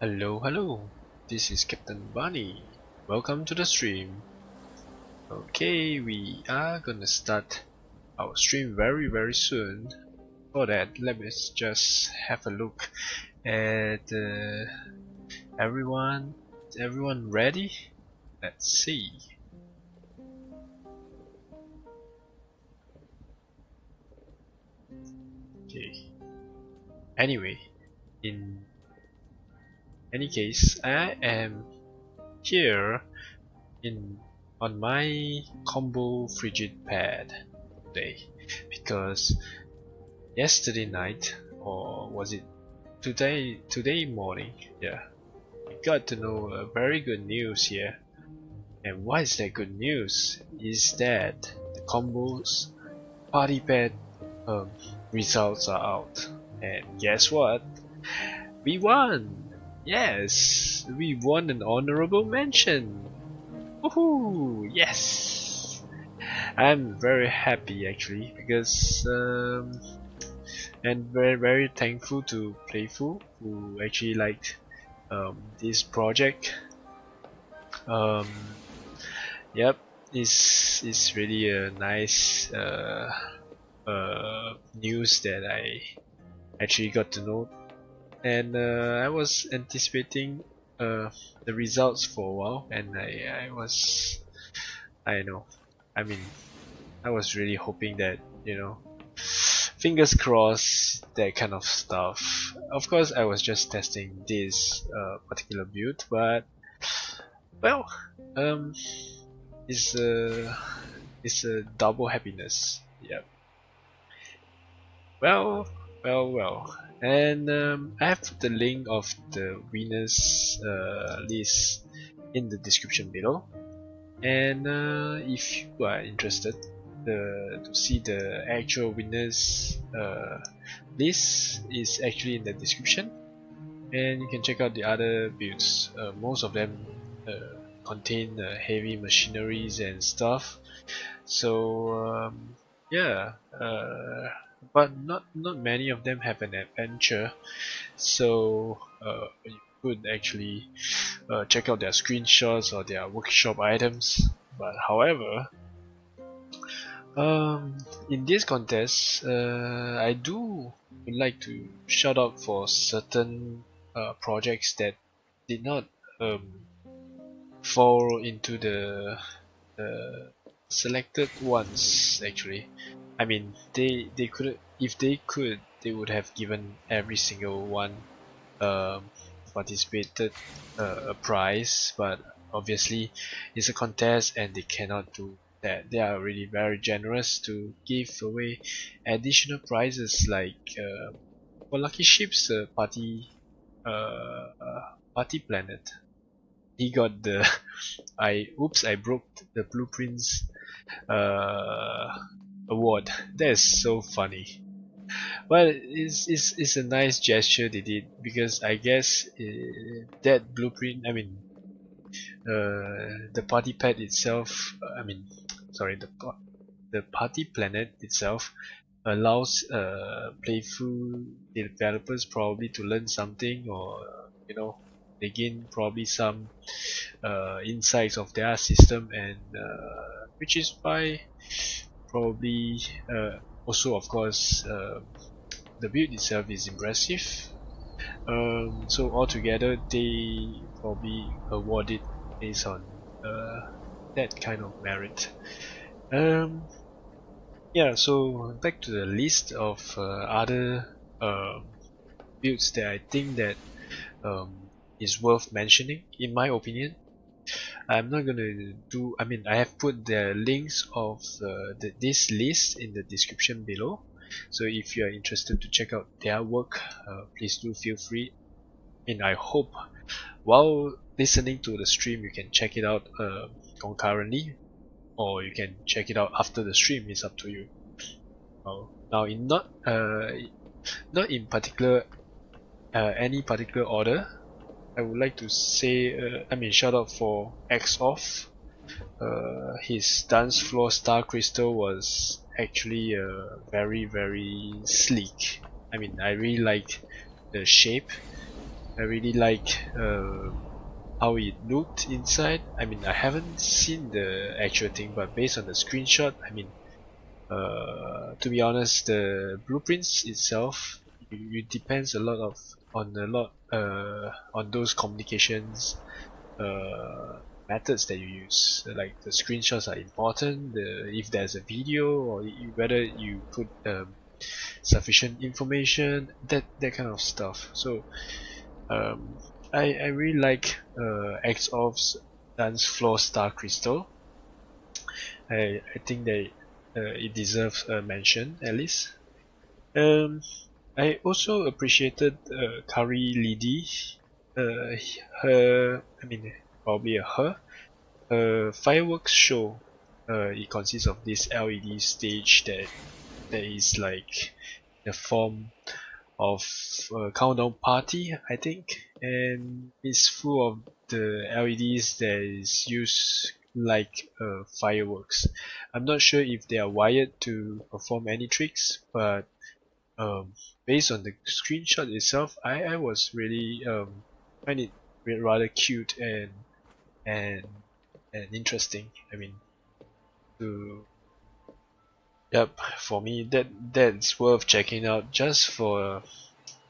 Hello, this is Captain Bunny. Welcome to the stream. Okay, we are gonna start our stream very soon. For that, let me just have a look at everyone. Is everyone ready? Let's see. Okay. Anyway, in any case, I am here on my Combeau frigid pad today because yesterday night, or was it today morning, yeah, we got to know a very good news here. And why is that good news? Is that the Combeau's Party Pad results are out, and guess what? We won! Yes, we won an honorable mention. Woohoo! Yes, I'm very happy actually because and very thankful to Playful who actually liked this project. Yep, it's really a nice news that I actually got to know. And I was anticipating the results for a while, and I was really hoping that, fingers crossed, that kind of stuff. Of course, I was just testing this particular build, but well, it's a double happiness. Yep. Well. And I have put the link of the winners list in the description below. And if you are interested to see the actual winners list, is actually in the description. And you can check out the other builds. Most of them contain heavy machineries and stuff. So yeah. But not many of them have an adventure, so you could actually check out their screenshots or their workshop items. But however, in this contest, I would like to shout out for certain projects that did not fall into the selected ones actually. I mean, they could, if they could, they would have given every single one participated a prize, but obviously it's a contest and they cannot do that. They are really very generous to give away additional prizes, like for Lucky Ship's party planet. He got the I broke the blueprints award. That is so funny. Well, it's a nice gesture they did, because I guess that blueprint, the party pad itself, the party planet itself allows playful developers probably to learn something, or they gain probably some insights of their system, and which is why probably also, of course, the build itself is impressive. So altogether they probably awarded based on that kind of merit. Yeah, so back to the list of other builds that I think that is worth mentioning, in my opinion. I'm not gonna do, I have put the links of this list in the description below, so if you are interested to check out their work, please do feel free. I hope while listening to the stream you can check it out concurrently, or you can check it out after the stream. It's up to you. Now, in not in particular any particular order, I would like to say, shout out for X-Off. His dance floor star crystal was actually very sleek. I really liked the shape. I really like how it looked inside. I mean, I haven't seen the actual thing, but based on the screenshot, I mean, to be honest, the blueprints itself, it depends a lot of on those communications methods that you use. Like the screenshots are important. If there's a video or whether you put sufficient information, that kind of stuff. So I really like XOF's Dance Floor Star Crystal. I think that it deserves a mention at least. I also appreciated Kari Lidi. I mean, probably a fireworks show. It consists of this LED stage that is like the form of a countdown party, I think, and it's full of the LEDs that is used like fireworks. I'm not sure if they are wired to perform any tricks, but based on the screenshot itself, I was really find it rather cute and interesting. I mean, to yep, for me that's worth checking out just for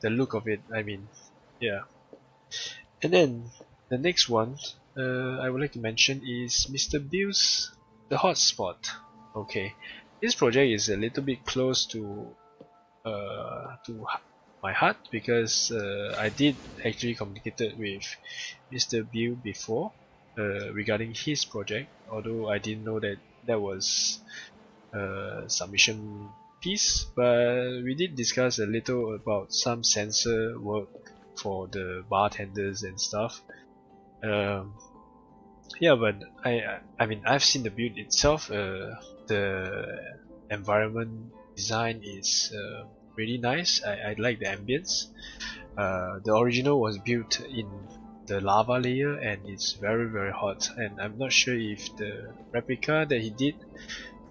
the look of it. I mean, yeah. And then the next one I would like to mention is Mr. Bill's The Hotspot. Okay, this project is a little bit close to my heart because I did actually communicated with Mr. Bill before regarding his project, although I didn't know that that was submission piece, but we did discuss a little about some sensor work for the bartenders and stuff. Yeah, but I mean, I've seen the build itself. The environment design is really nice. I like the ambience. The original was built in the lava layer and it's very hot, and I'm not sure if the replica that he did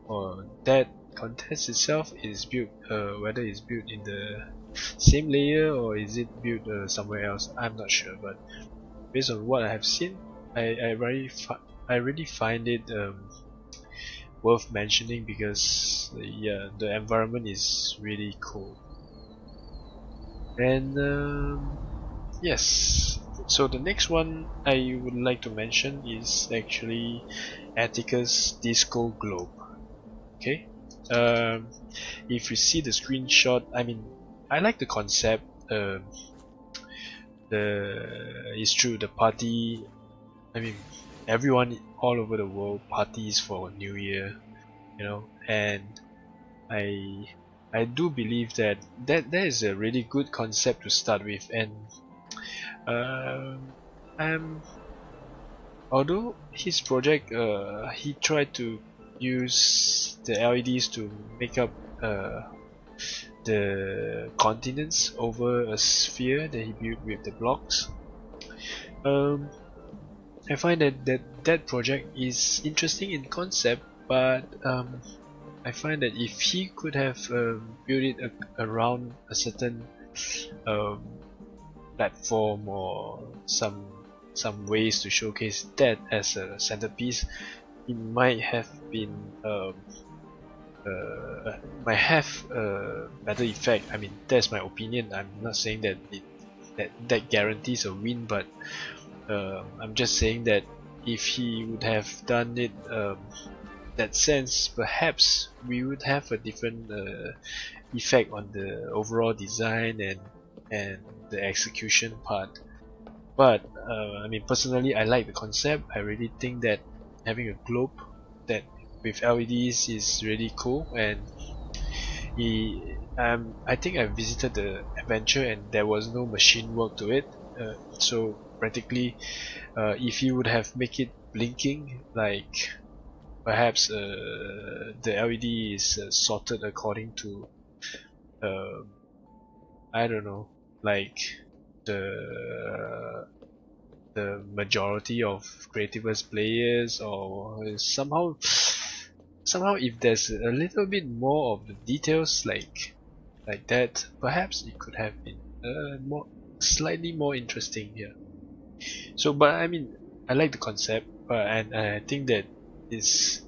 or that contest itself is built, whether it's built in the same layer or is it built somewhere else. I'm not sure, but based on what I have seen, I really find it worth mentioning because yeah, the environment is really cool. And yes, so the next one I would like to mention is actually Atticus Disco Globe. Okay, if you see the screenshot, I mean, I like the concept. It's true, the party, I mean, everyone all over the world parties for New Year, you know, and I do believe that is a really good concept to start with. And although his project, he tried to use the LEDs to make up the continents over a sphere that he built with the blocks. I find that project is interesting in concept, but I find that if he could have built it around a certain platform or some ways to showcase that as a centerpiece, it might have been might have a better effect. I mean, that's my opinion. I'm not saying that that guarantees a win, but I'm just saying that if he would have done it that sense, perhaps we would have a different effect on the overall design and the execution part. But I mean, personally, I like the concept. I really think that having a globe that with LEDs is really cool, and I think I visited the adventure and there was no machine work to it, so practically if he would have make it blinking, like perhaps the LED is sorted according to I don't know, like the majority of Creativerse players, or somehow if there's a little bit more of the details like that, perhaps it could have been more slightly more interesting here. So, but I mean, I like the concept, and I think that it's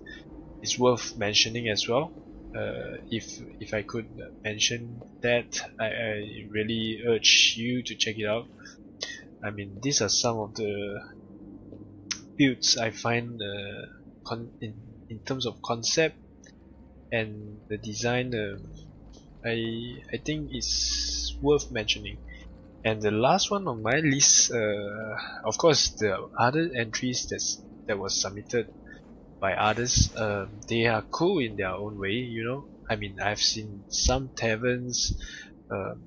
worth mentioning as well. If I could mention that, I really urge you to check it out. I mean, these are some of the builds I find in terms of concept and the design. I think it's worth mentioning. And the last one on my list, of course, the other entries that was submitted by others, they are cool in their own way. You know, I mean, I've seen some taverns, um,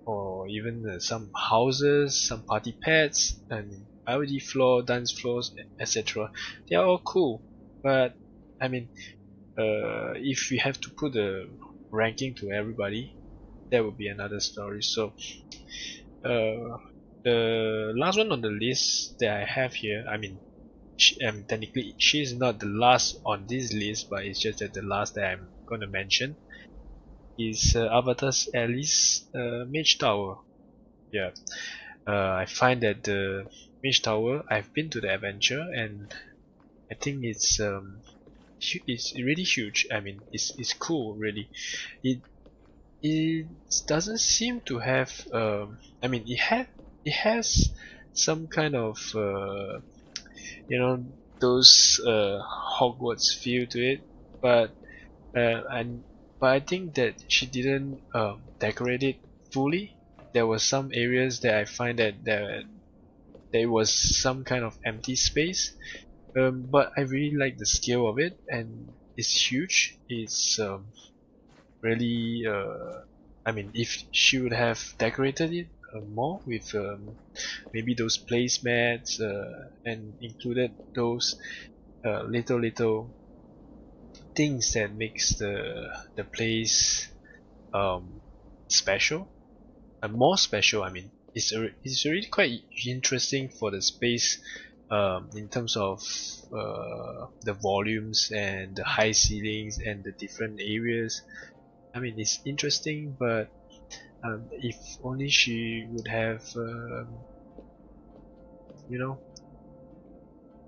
or even some houses, some party pads, and LED floor, dance floors, etc. They are all cool, but I mean, if we have to put a ranking to everybody, that would be another story. So, the last one on the list that I have here, I mean, technically she's not the last on this list, but it's just that the last that I'm gonna mention is Avatar's Alice Mage Tower. Yeah, I find that the Mage Tower, I've been to the adventure and I think it's really huge. I mean, it's cool really. It doesn't seem to have I mean, it has some kind of you know, those Hogwarts feel to it, but and but I think that she didn't decorate it fully. There were some areas that I find that there was some kind of empty space, but I really like the scale of it, and it's huge. It's really I mean, if she would have decorated it more with maybe those placemats and included those little things that makes the place special and more special. I mean, it's already quite interesting for the space in terms of the volumes and the high ceilings and the different areas. I mean, it's interesting, but if only she would have you know,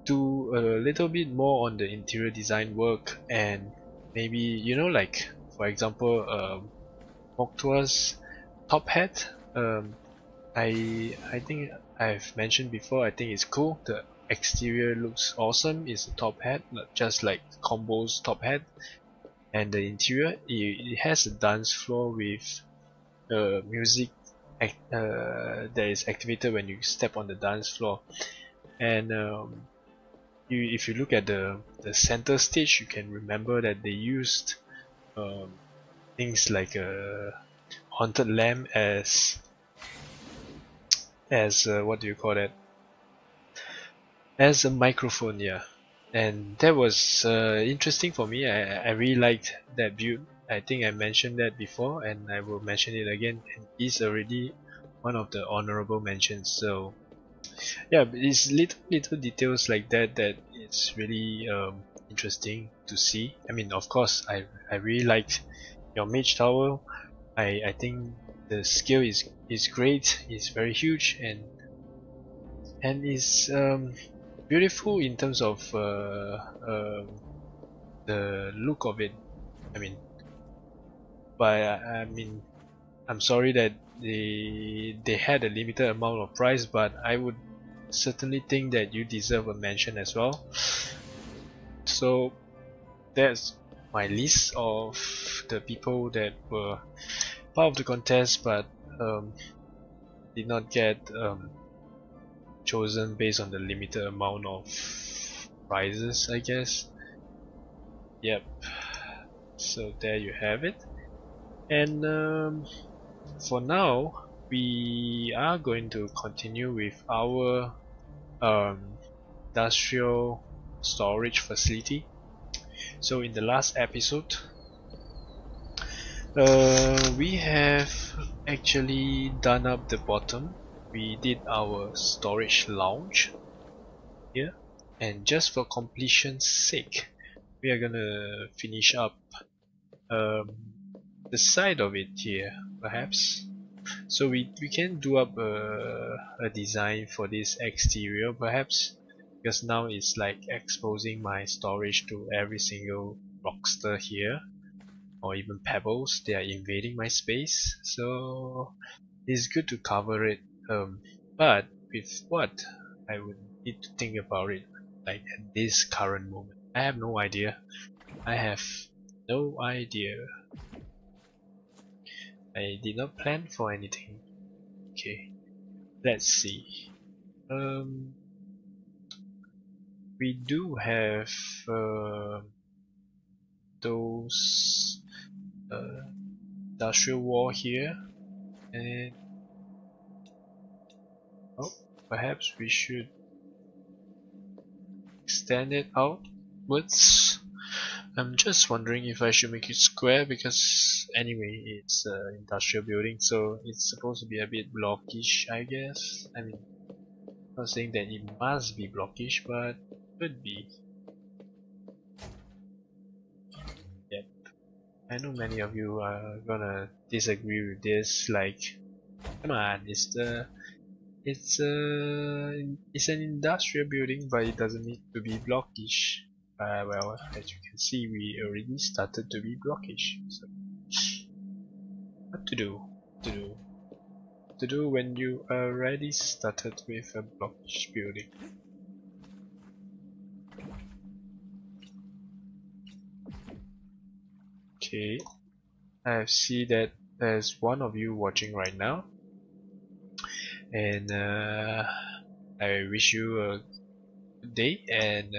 do a little bit more on the interior design work, and maybe, you know, like for example Moktua's top hat. I think I've mentioned before, I think it's cool. The exterior looks awesome. It's a top hat, not just like Combeau's top hat. And the interior, it has a dance floor with music that is activated when you step on the dance floor. And if you look at the center stage, you can remember that they used things like a haunted lamp as what do you call that, as a microphone. Yeah, and that was interesting for me. I really liked that build. I think I mentioned that before, and I will mention it again. It's already one of the honorable mentions. So yeah, but it's little details like that that it's really interesting to see. I mean, of course, I really liked your Mage Tower. I think the scale is great. It's very huge, and is beautiful in terms of the look of it. I mean, but I mean, I'm sorry that they had a limited amount of price, but I would certainly think that you deserve a mention as well. So that's my list of the people that were part of the contest, but did not get chosen based on the limited amount of prizes, I guess. Yep. So there you have it. And for now, we are going to continue with our industrial storage facility. So in the last episode, we have actually done up the bottom. We did our storage lounge here, and just for completion's sake, we are gonna finish up the side of it here, perhaps. So we can do up a design for this exterior perhaps, because now it's like exposing my storage to every single rockster here, or even pebbles. They are invading my space, so it's good to cover it. But with what, I would need to think about it, like at this current moment. I have no idea. I have no idea. I did not plan for anything. Okay, let's see. We do have those industrial wall here, and perhaps we should extend it outwards. I'm just wondering if I should make it square, because anyway it's an industrial building, so it's supposed to be a bit blockish, I guess. I mean, I'm not saying that it must be blockish, but could be. Yep. I know many of you are gonna disagree with this, like, come on, it's an industrial building, but it doesn't need to be blockish. Well, as you can see, we already started to be blockish. So, what to do? To do when you already started with a blockish building? Okay, I see that there's one of you watching right now, and I wish you a good day. And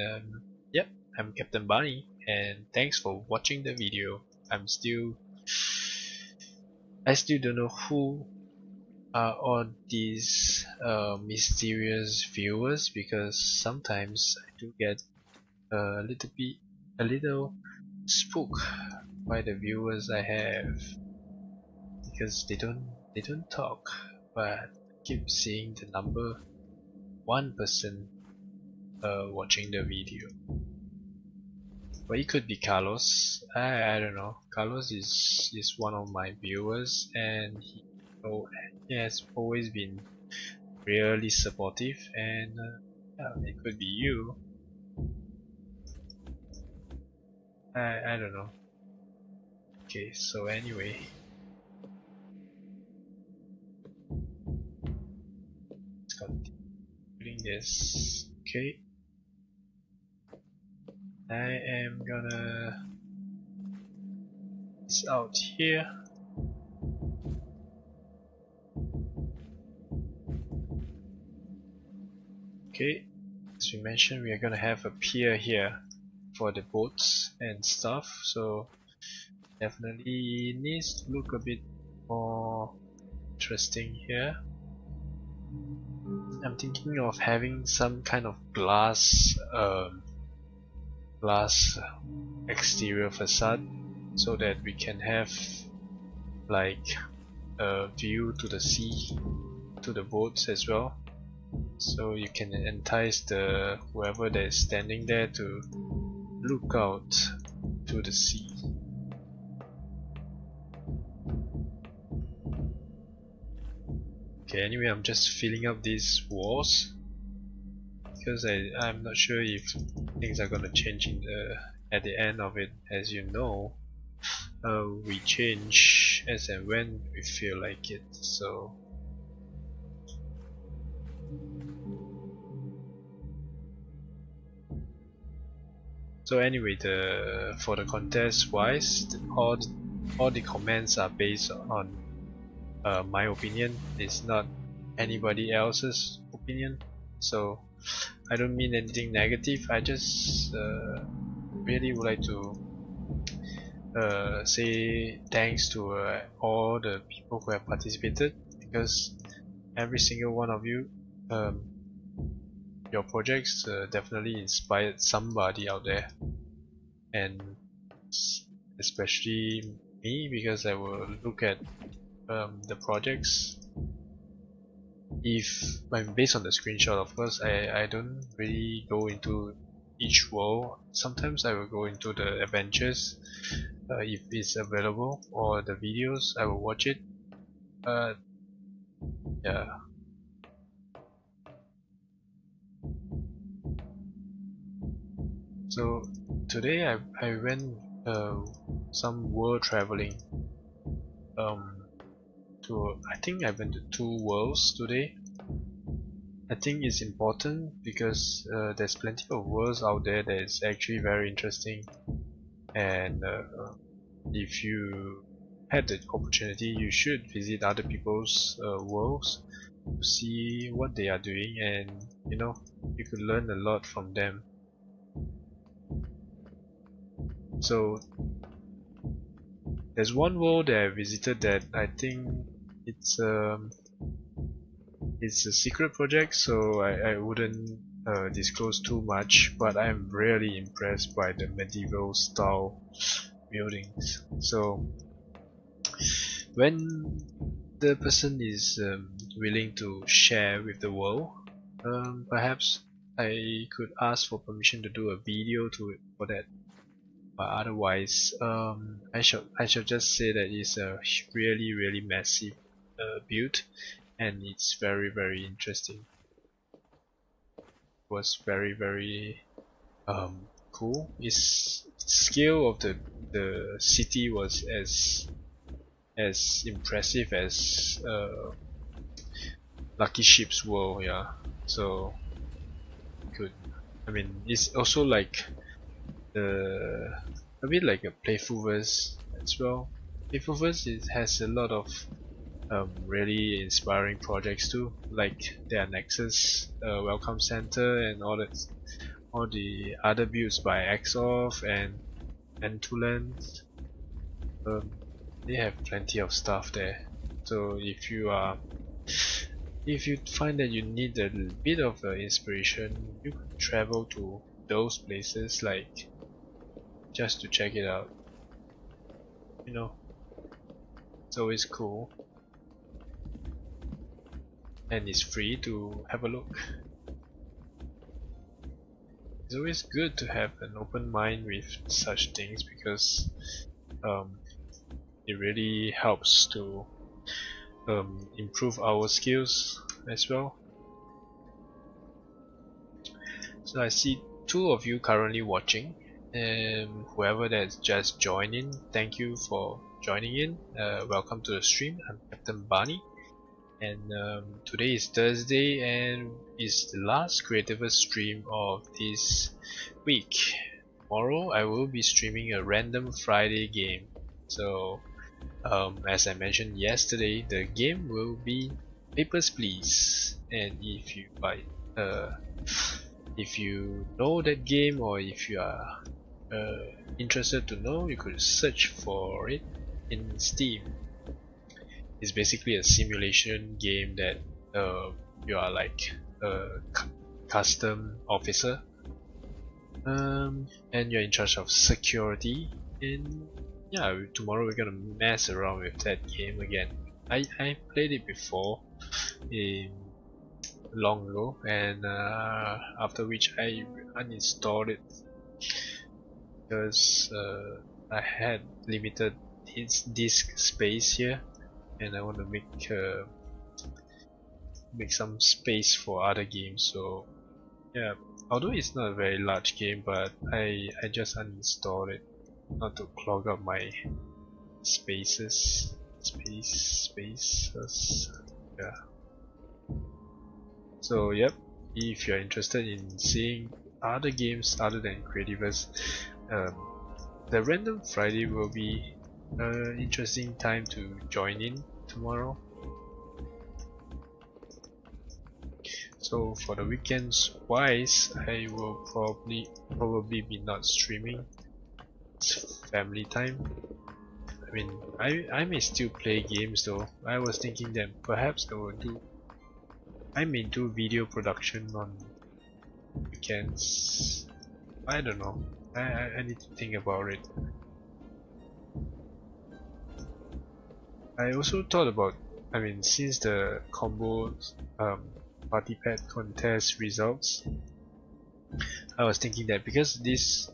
yep, I'm Captain Bunny, and thanks for watching the video. I still don't know who are all these mysterious viewers, because sometimes I do get a little spooked by the viewers I have, because they don't talk, but I keep seeing the number 1 person watching the video. But it could be Carlos. I don't know. Carlos is one of my viewers, and he has always been really supportive, and yeah, it could be you. I don't know. Okay, so anyway, let's continue doing this. Okay, I am gonna this out here. Okay, as we mentioned, we are gonna have a pier here for the boats and stuff, so definitely needs to look a bit more interesting here. I'm thinking of having some kind of glass exterior facade, so that we can have like a view to the sea, to the boats as well, so you can entice whoever that is standing there to look out to the sea. Okay, anyway, I'm just filling up these walls, because I'm not sure if things are gonna change at the end of it. As you know, we change as and when we feel like it. So anyway, for the contest wise, all the comments are based on my opinion. It's not anybody else's opinion, so I don't mean anything negative. I just really would like to say thanks to all the people who have participated, because every single one of you, your projects definitely inspired somebody out there, and especially me, because I will look at the projects. If I'm based on the screenshot, of course, I don't really go into each world. Sometimes I will go into the adventures if it's available, or the videos, I will watch it. Yeah. So today I went some world traveling. I think I went to 2 worlds today. I think it's important because there's plenty of worlds out there that is actually very interesting, and if you had the opportunity, you should visit other people's worlds to see what they are doing, and you know, you could learn a lot from them. So there's one world that I visited that I think it's um, it's a secret project, so I wouldn't disclose too much, but I'm really impressed by the medieval style buildings. So when the person is willing to share with the world, perhaps I could ask for permission to do a video for that. But otherwise, I shall just say that it's a really massive build, and it's very interesting. It was very cool. Its scale of the city was as impressive as Lucky Ship's world. Yeah, so good. I mean, it's also like a bit like a Playfulverse as well. Playfulverse has a lot of really inspiring projects too, like their Nexus Welcome Center and all the other builds by Exoff and Tuland. They have plenty of stuff there. So if you find that you need a bit of inspiration, you could travel to those places, like just to check it out. You know, it's always cool, and it's free to have a look. It's always good to have an open mind with such things because it really helps to improve our skills as well. So I see 2 of you currently watching, and whoever that's just joined in, thank you for joining in. Welcome to the stream. I'm Captain Barney, and today is Thursday and is the last Creativerse stream of this week. Tomorrow I will be streaming a random Friday game. So as I mentioned yesterday, the game will be Papers, Please, and if you know that game, or if you are interested to know, you could search for it in Steam. It's basically a simulation game that you are like a custom officer, and you're in charge of security. And yeah, tomorrow we're gonna mess around with that game again. I played it before, long ago, and after which I uninstalled it because I had limited disk space here, and I want to make some space for other games. So yeah, although it's not a very large game, but I just uninstalled it not to clog up my spaces. Yeah. So yep, if you're interested in seeing other games other than Creativerse, the Random Friday will be an interesting time to join in tomorrow. So for the weekends wise, I will probably be not streaming. It's family time. I mean, I may still play games though. I was thinking that perhaps I may do video production on weekends. I don't know. I need to think about it. I also thought about, I mean, since the Combeau Party Pad Contest results, I was thinking that because this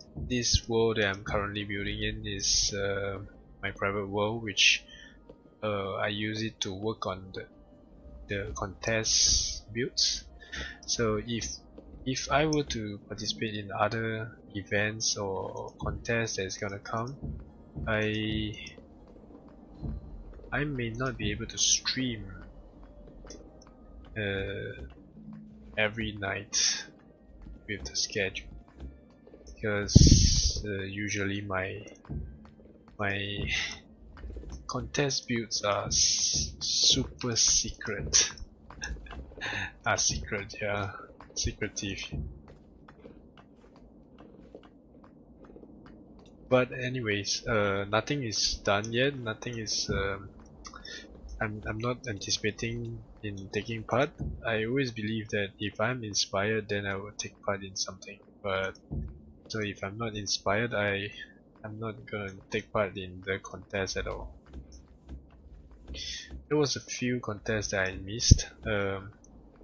world that I'm currently building in is my private world, which I use it to work on the contest builds. So if I were to participate in other events or contests that's gonna come, I may not be able to stream every night with the schedule, because usually my contest builds are super secret. Secret, yeah, secretive. But anyways, nothing is done yet. Nothing is. I'm not anticipating in taking part. I always believe that if I'm inspired, then I will take part in something. But so if I'm not inspired, I'm not gonna take part in the contest at all. There was a few contests that I missed.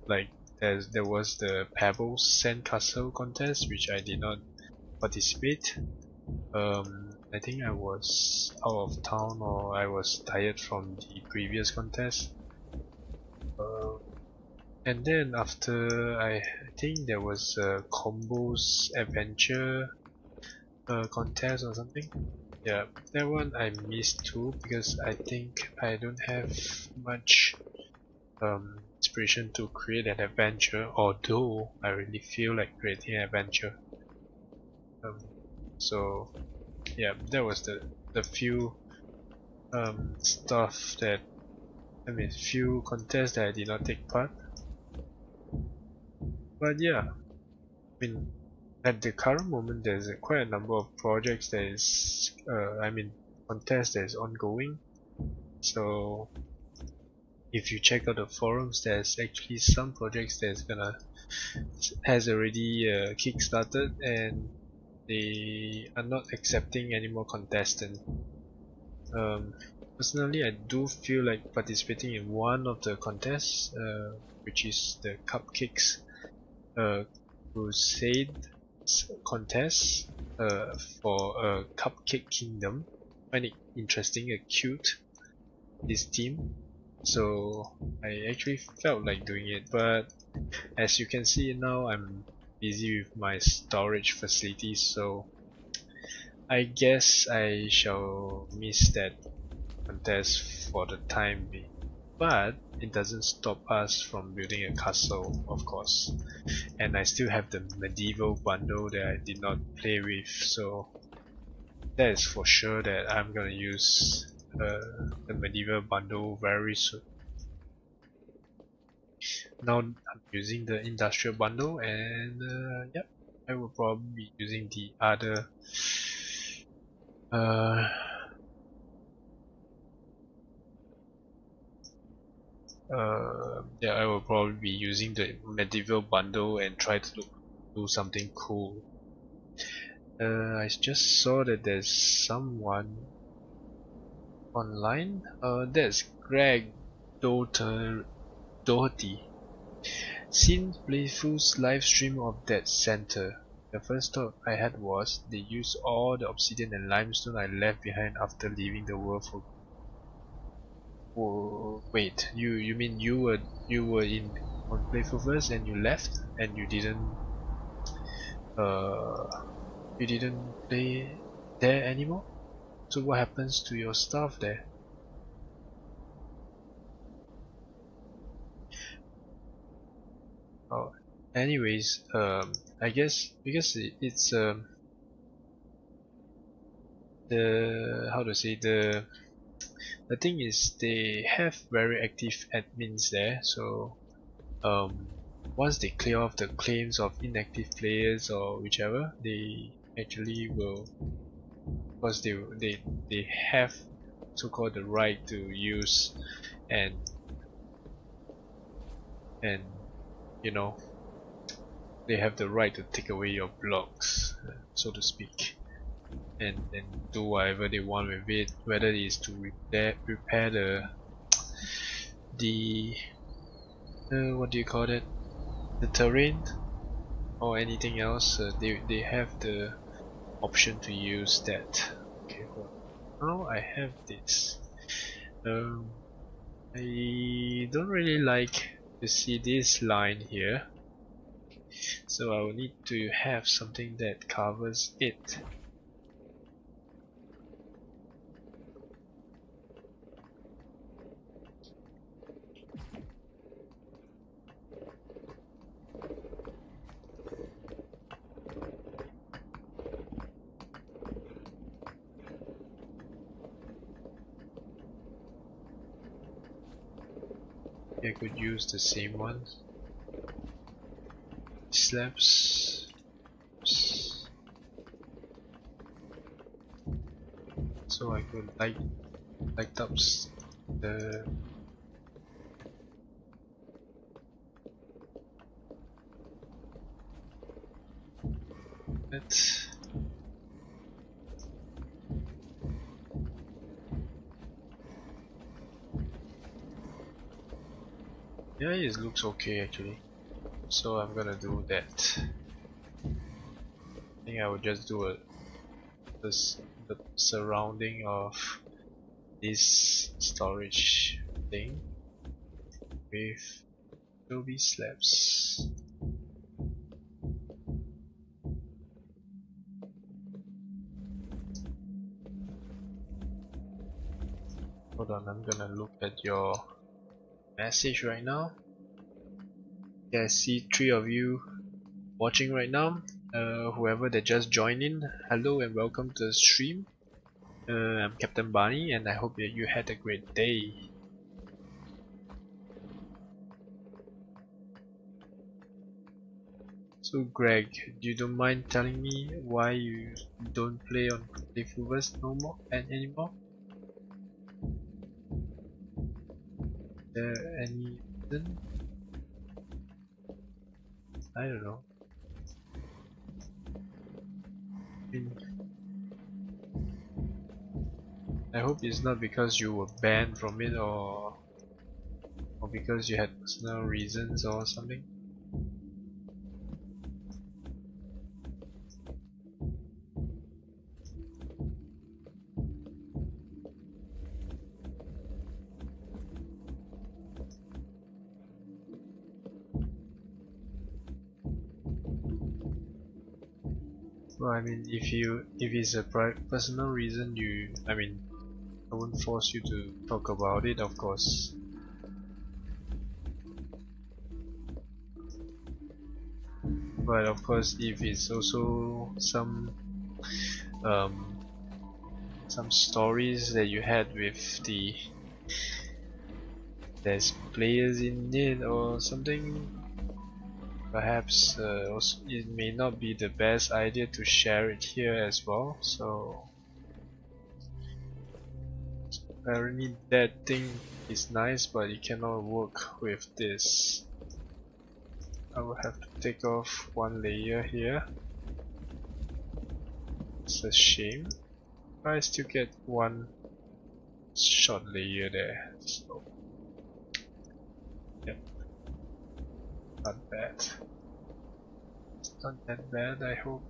Like there was the Pebbles Sandcastle contest, which I did not participate. I think I was out of town, or I was tired from the previous contest. And then after, I think there was a Combeau's Adventure contest or something. Yeah, that one I missed too, because I think I don't have much inspiration to create an adventure, although I really feel like creating an adventure. So yeah, that was the few stuff that, I mean, few contests that I did not take part. But yeah, I mean, at the current moment there's quite a number of projects that is contests that is ongoing. So if you check out the forums, there's actually some projects that's has already kickstarted, and they are not accepting any more contestants. Personally, I do feel like participating in one of the contests, which is the Cupcakes Crusade contest for a Cupcake Kingdom. I find it interesting and cute, this theme. So I actually felt like doing it, but as you can see now, I'm busy with my storage facilities, so I guess I shall miss that contest for the time being. But it doesn't stop us from building a castle, of course. And I still have the medieval bundle that I did not play with, so that is for sure that I'm gonna use the medieval bundle very soon. Now I'm using the industrial bundle, and yep, I will probably be using the other yeah, I will probably be using the medieval bundle and try to do something cool. I just saw that there's someone online. That's Greg Doherty. Seen Playful's live stream of that center. The first thought I had was they used all the obsidian and limestone I left behind after leaving the world for. Oh, wait, you mean you were on Playfulverse and you left and you didn't play there anymore? So what happens to your stuff there? Oh, anyways, I guess because it's the, how to say, the thing is they have very active admins there, so once they clear off the claims of inactive players or whichever, they actually will, because they have so-called the right to use and you know, they have the right to take away your blocks, so to speak, and do whatever they want with it, whether it is to repair the what do you call it, the terrain or anything else. They have the option to use that. Okay, well, now I have this. I don't really like to see this line here, so I will need to have something that covers it. I could use the same one. Slabs. So I could light up the that. Yeah, it looks okay actually. So I'm gonna do that. I think I will just do the surrounding of this storage thing with adobe slabs. Hold on, I'm gonna look at your message right now. Yeah, I see 3 of you watching right now. Whoever that just joined in, hello and welcome to the stream. I'm Captain Barney and I hope that you had a great day. So Greg, you don't mind telling me why you don't play on Creativerse no more and anymore? Is there any reason? I don't know. I hope it's not because you were banned from it or because you had personal reasons or something. Well, I mean, if it's a personal reason, I won't force you to talk about it, of course. But of course, if it's also some stories that you had with there's players in it or something, perhaps it may not be the best idea to share it here as well. So apparently that thing is nice, but it cannot work with this. I will have to take off one layer here. It's a shame. I still get one short layer there. So yep, not bad. It's not that bad, I hope.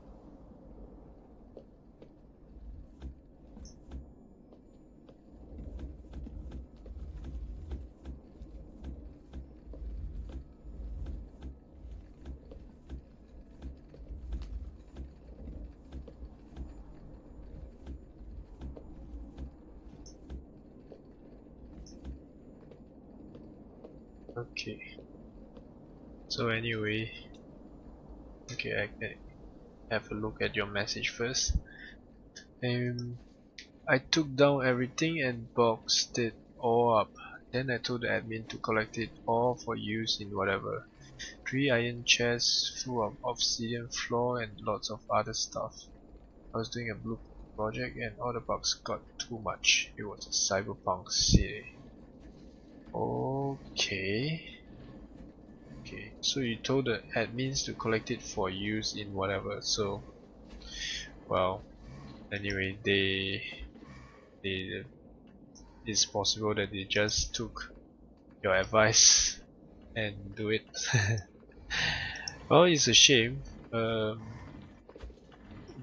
Okay. So anyway, okay, I can have a look at your message first. I took down everything and boxed it all up. Then I told the admin to collect it all for use in whatever. 3 iron chests full of obsidian floor and lots of other stuff. I was doing a blue project and all the bugs got too much. It was a cyberpunk city. Okay. Okay, so you told the admins to collect it for use in whatever, so well, anyway, it's possible that they just took your advice and do it. Well, it's a shame,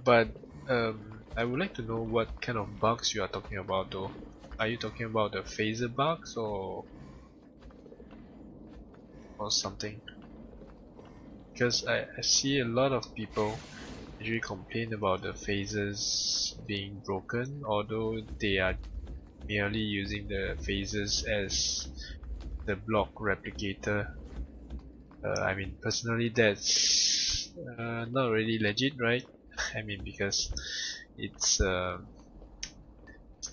but I would like to know what kind of bugs you are talking about though. Are you talking about the phaser bugs or or something. Because I see a lot of people usually complain about the phases being broken, although they are merely using the phases as the block replicator. I mean, personally, that's not really legit, right? I mean, because it's not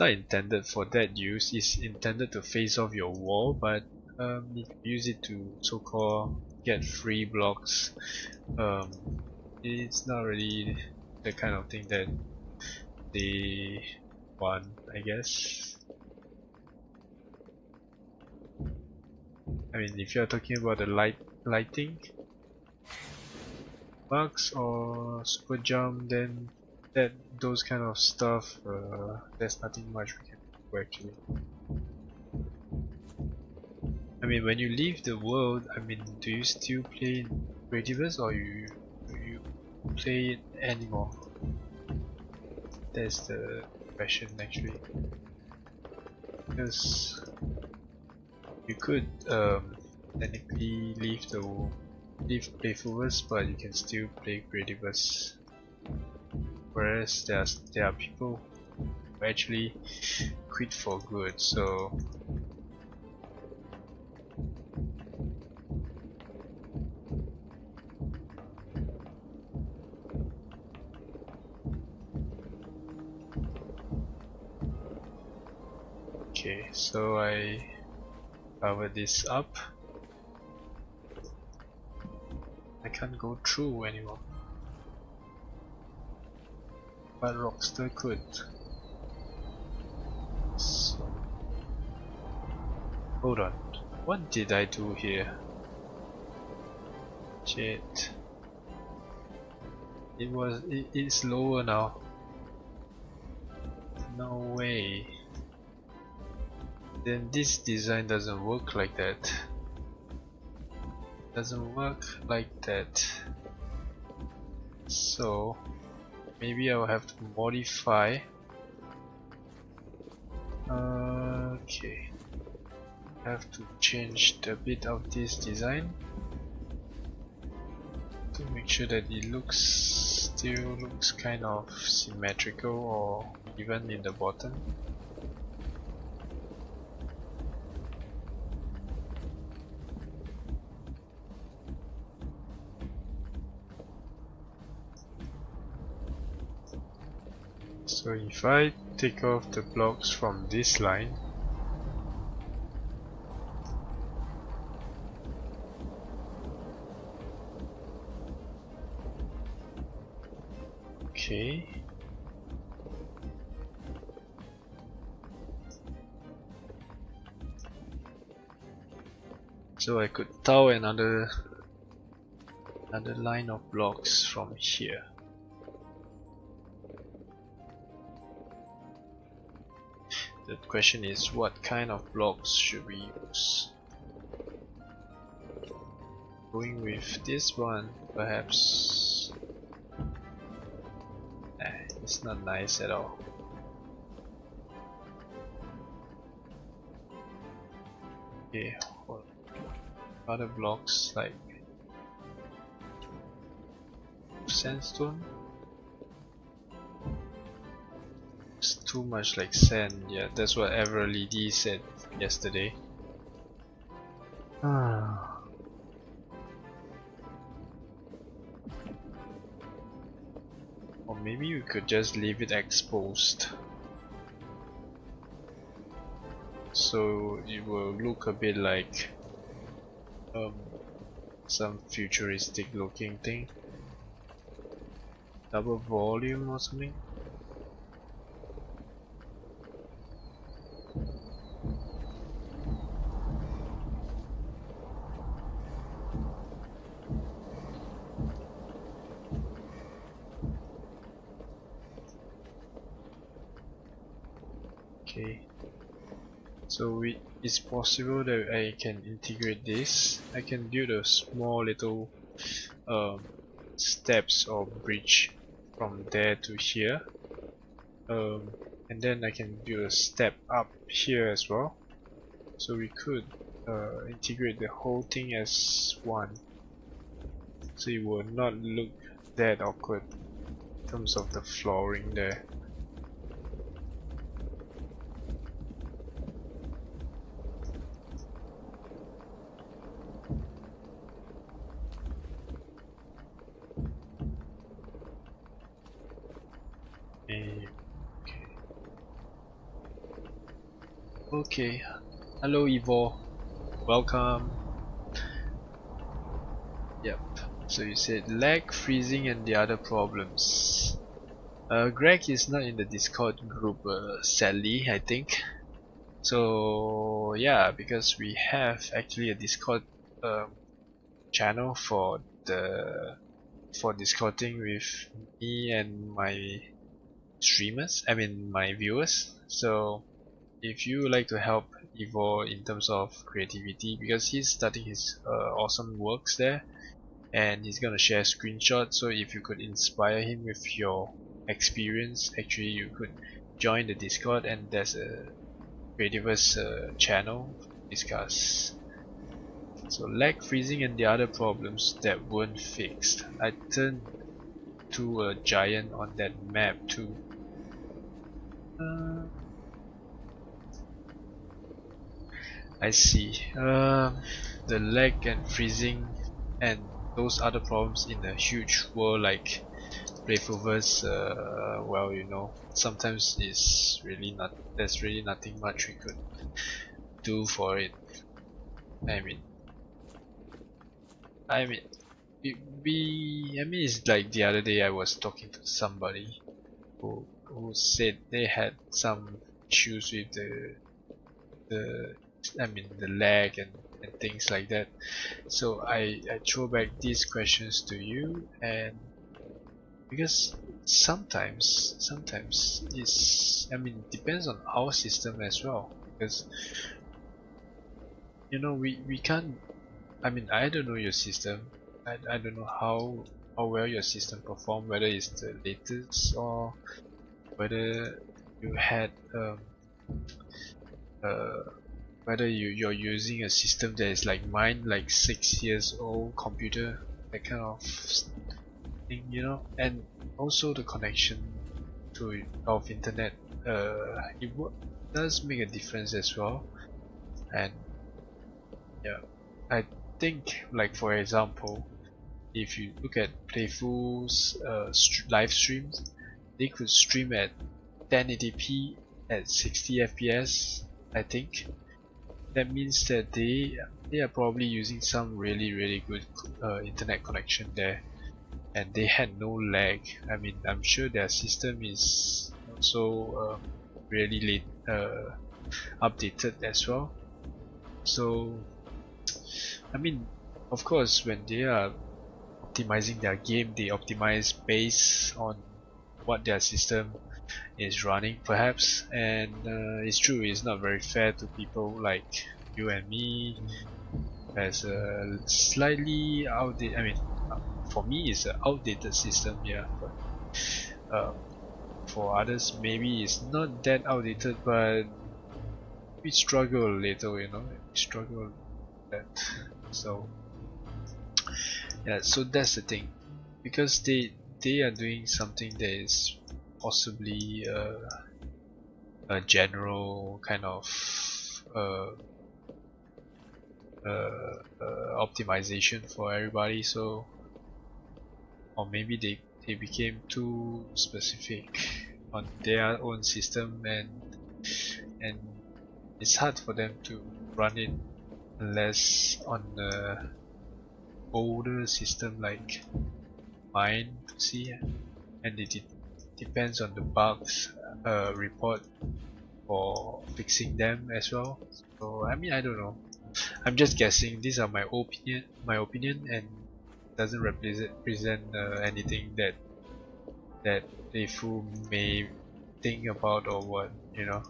intended for that use. It's intended to phase off your wall, but if you use it to so-called get free blocks, um, it's not really the kind of thing that they want, I guess. I mean, if you're talking about the lighting bugs or super jump, then those kind of stuff, there's nothing much we can do actually. I mean, when you leave the world, I mean, do you still play Creativerse or do you play it anymore? That's the question actually. Because you could technically leave Playfulverse, but you can still play Creativerse. Whereas there are people who actually quit for good, so okay, so I power this up. I can't go through anymore, but Rockstar could. So, hold on, what did I do here? Shit. It's lower now. No way. Then this design doesn't work like that. Doesn't work like that. So maybe I'll have to modify. Okay. I have to change the bit of this design to make sure that it still looks kind of symmetrical or even in the bottom. So if I take off the blocks from this line, okay. So I could tile another line of blocks from here. The question is, what kind of blocks should we use? Going with this one, perhaps. It's not nice at all. Okay, other blocks like sandstone. It's too much like sand. Yeah, that's what Everlady said yesterday. Or maybe we could just leave it exposed, so it will look a bit like some futuristic looking thing. Double volume or something. Okay, so it's possible that I can integrate this. I can build a small little steps or bridge from there to here, and then I can build a step up here as well. So we could integrate the whole thing as one, so it will not look that awkward in terms of the flooring there. Okay, hello Evo, welcome. Yep, so you said lag, freezing and the other problems. Greg is not in the Discord group, sadly, I think. So yeah, because we have actually a Discord channel for Discording with me and my streamers, I mean my viewers. So if you would like to help Evo in terms of creativity, because he's starting his awesome works there and he's gonna share screenshots, so if you could inspire him with your experience, actually you could join the Discord, and there's a Creativerse channel to discuss. So lag, freezing and the other problems that weren't fixed. I turned to a giant on that map too. I see. The lag and freezing and those other problems in a huge world like Creativerse, well, you know, sometimes it's really not. There's really nothing much we could do for it. I mean, it's like the other day I was talking to somebody who said they had some issues with the lag and things like that. So I throw back these questions to you, and because sometimes it's, it depends on our system as well, because you know we can't, I don't know your system. I don't know how well your system perform, whether it's the latest or whether you had whether you're using a system that is like mine, like 6 years old computer, that kind of thing, you know. And also the connection to of internet, it does make a difference as well. And yeah, I think, like for example, if you look at Playful's live streams, they could stream at 1080p at 60 fps, I think. That means that they are probably using some really good internet connection there, and they had no lag. I'm sure their system is also really late updated as well. So of course, when they are optimizing their game, they optimize based on what their system is running, perhaps. And it's true, it's not very fair to people like you and me, as a slightly outdated, for me it's an outdated system, yeah, but for others maybe it's not that outdated, but we struggle a little, you know, we struggle with that. So yeah, so that's the thing, because they are doing something that is possibly a general kind of optimization for everybody. So, or maybe they became too specific on their own system, and it's hard for them to run it unless on a older system like mine to see. And it depends on the bugs report for fixing them as well. So I don't know, I'm just guessing. These are my opinion, and doesn't represent anything that Playful may think about or what, you know.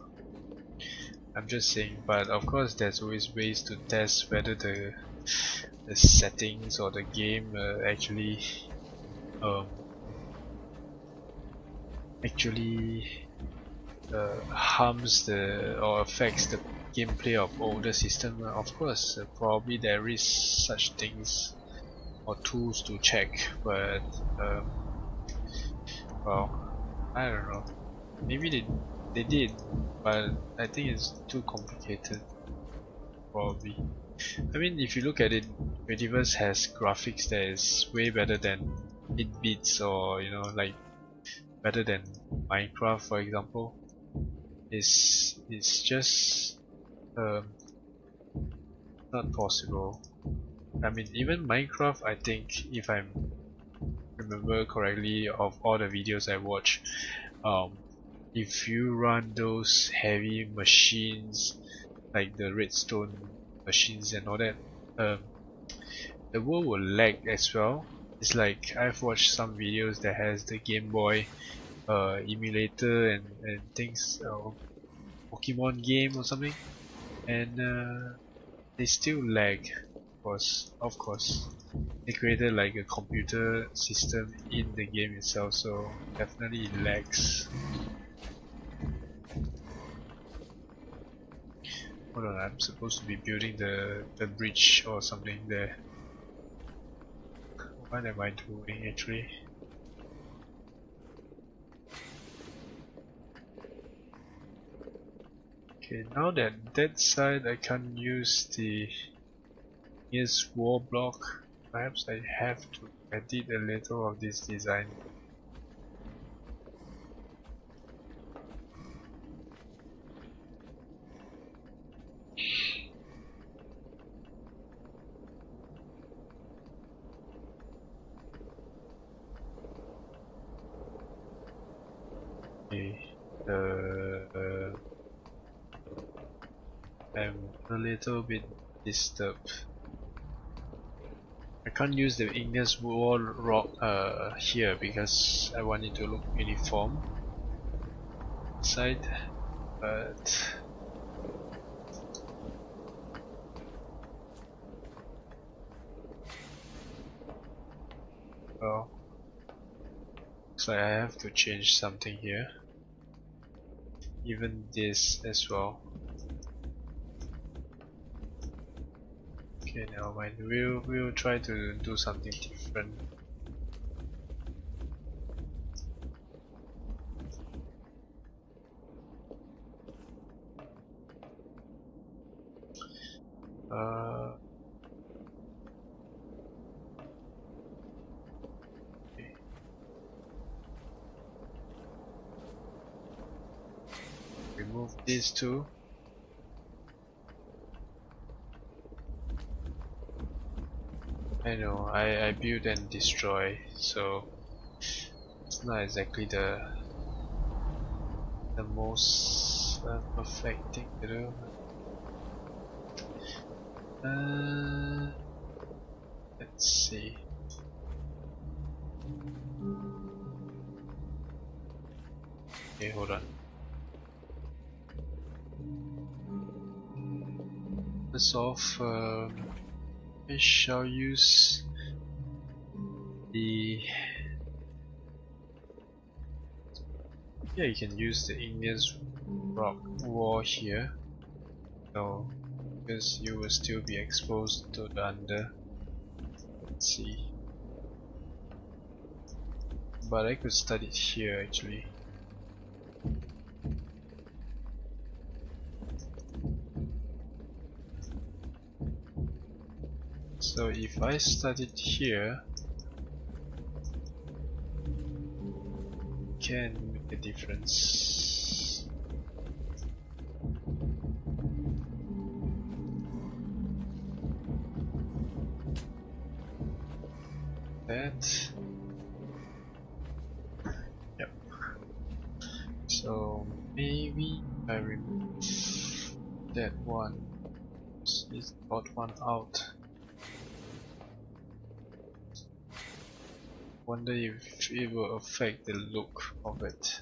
I'm just saying. But of course there's always ways to test whether the settings or the game actually harms or affects gameplay of older system, of course, probably there is such things or tools to check, but well, I don't know. Maybe they did, but I think it's too complicated. Probably. I mean, if you look at it, Creativerse has graphics that is way better than 8 bits, or like better than Minecraft, for example. It's just not possible. I mean, even Minecraft, I think, if I remember correctly, of all the videos I watch, if you run those heavy machines like the redstone machines and all that, the world will lag as well. It's like I've watched some videos that has the Game Boy emulator and things, Pokemon game or something, and they still lag. Of course, they created like a computer system in the game itself, so definitely it lags. Hold on, I'm supposed to be building the bridge or something there. What am I doing actually? Okay, now that side I can't use the nearest wall block. Perhaps I have to edit a little of this design. Okay, I'm a little bit disturbed. I can't use the igneous wall rock here because I want it to look uniform inside, but well, looks like I have to change something here. Even this as well. Okay, never mind. We'll try to do something different. Okay. Remove these two. I know, I build and destroy, so it's not exactly the most perfect thing to do. Let's see. Okay, hold on. First off, I shall use the... Yeah, you can use the igneous rock wall here. No, because you will still be exposed to the under. Let's see. But I could start it here actually. So if I start it here, it can make a difference. That. Yep. So maybe I remove that one. Let's got one out. Wonder if it will affect the look of it.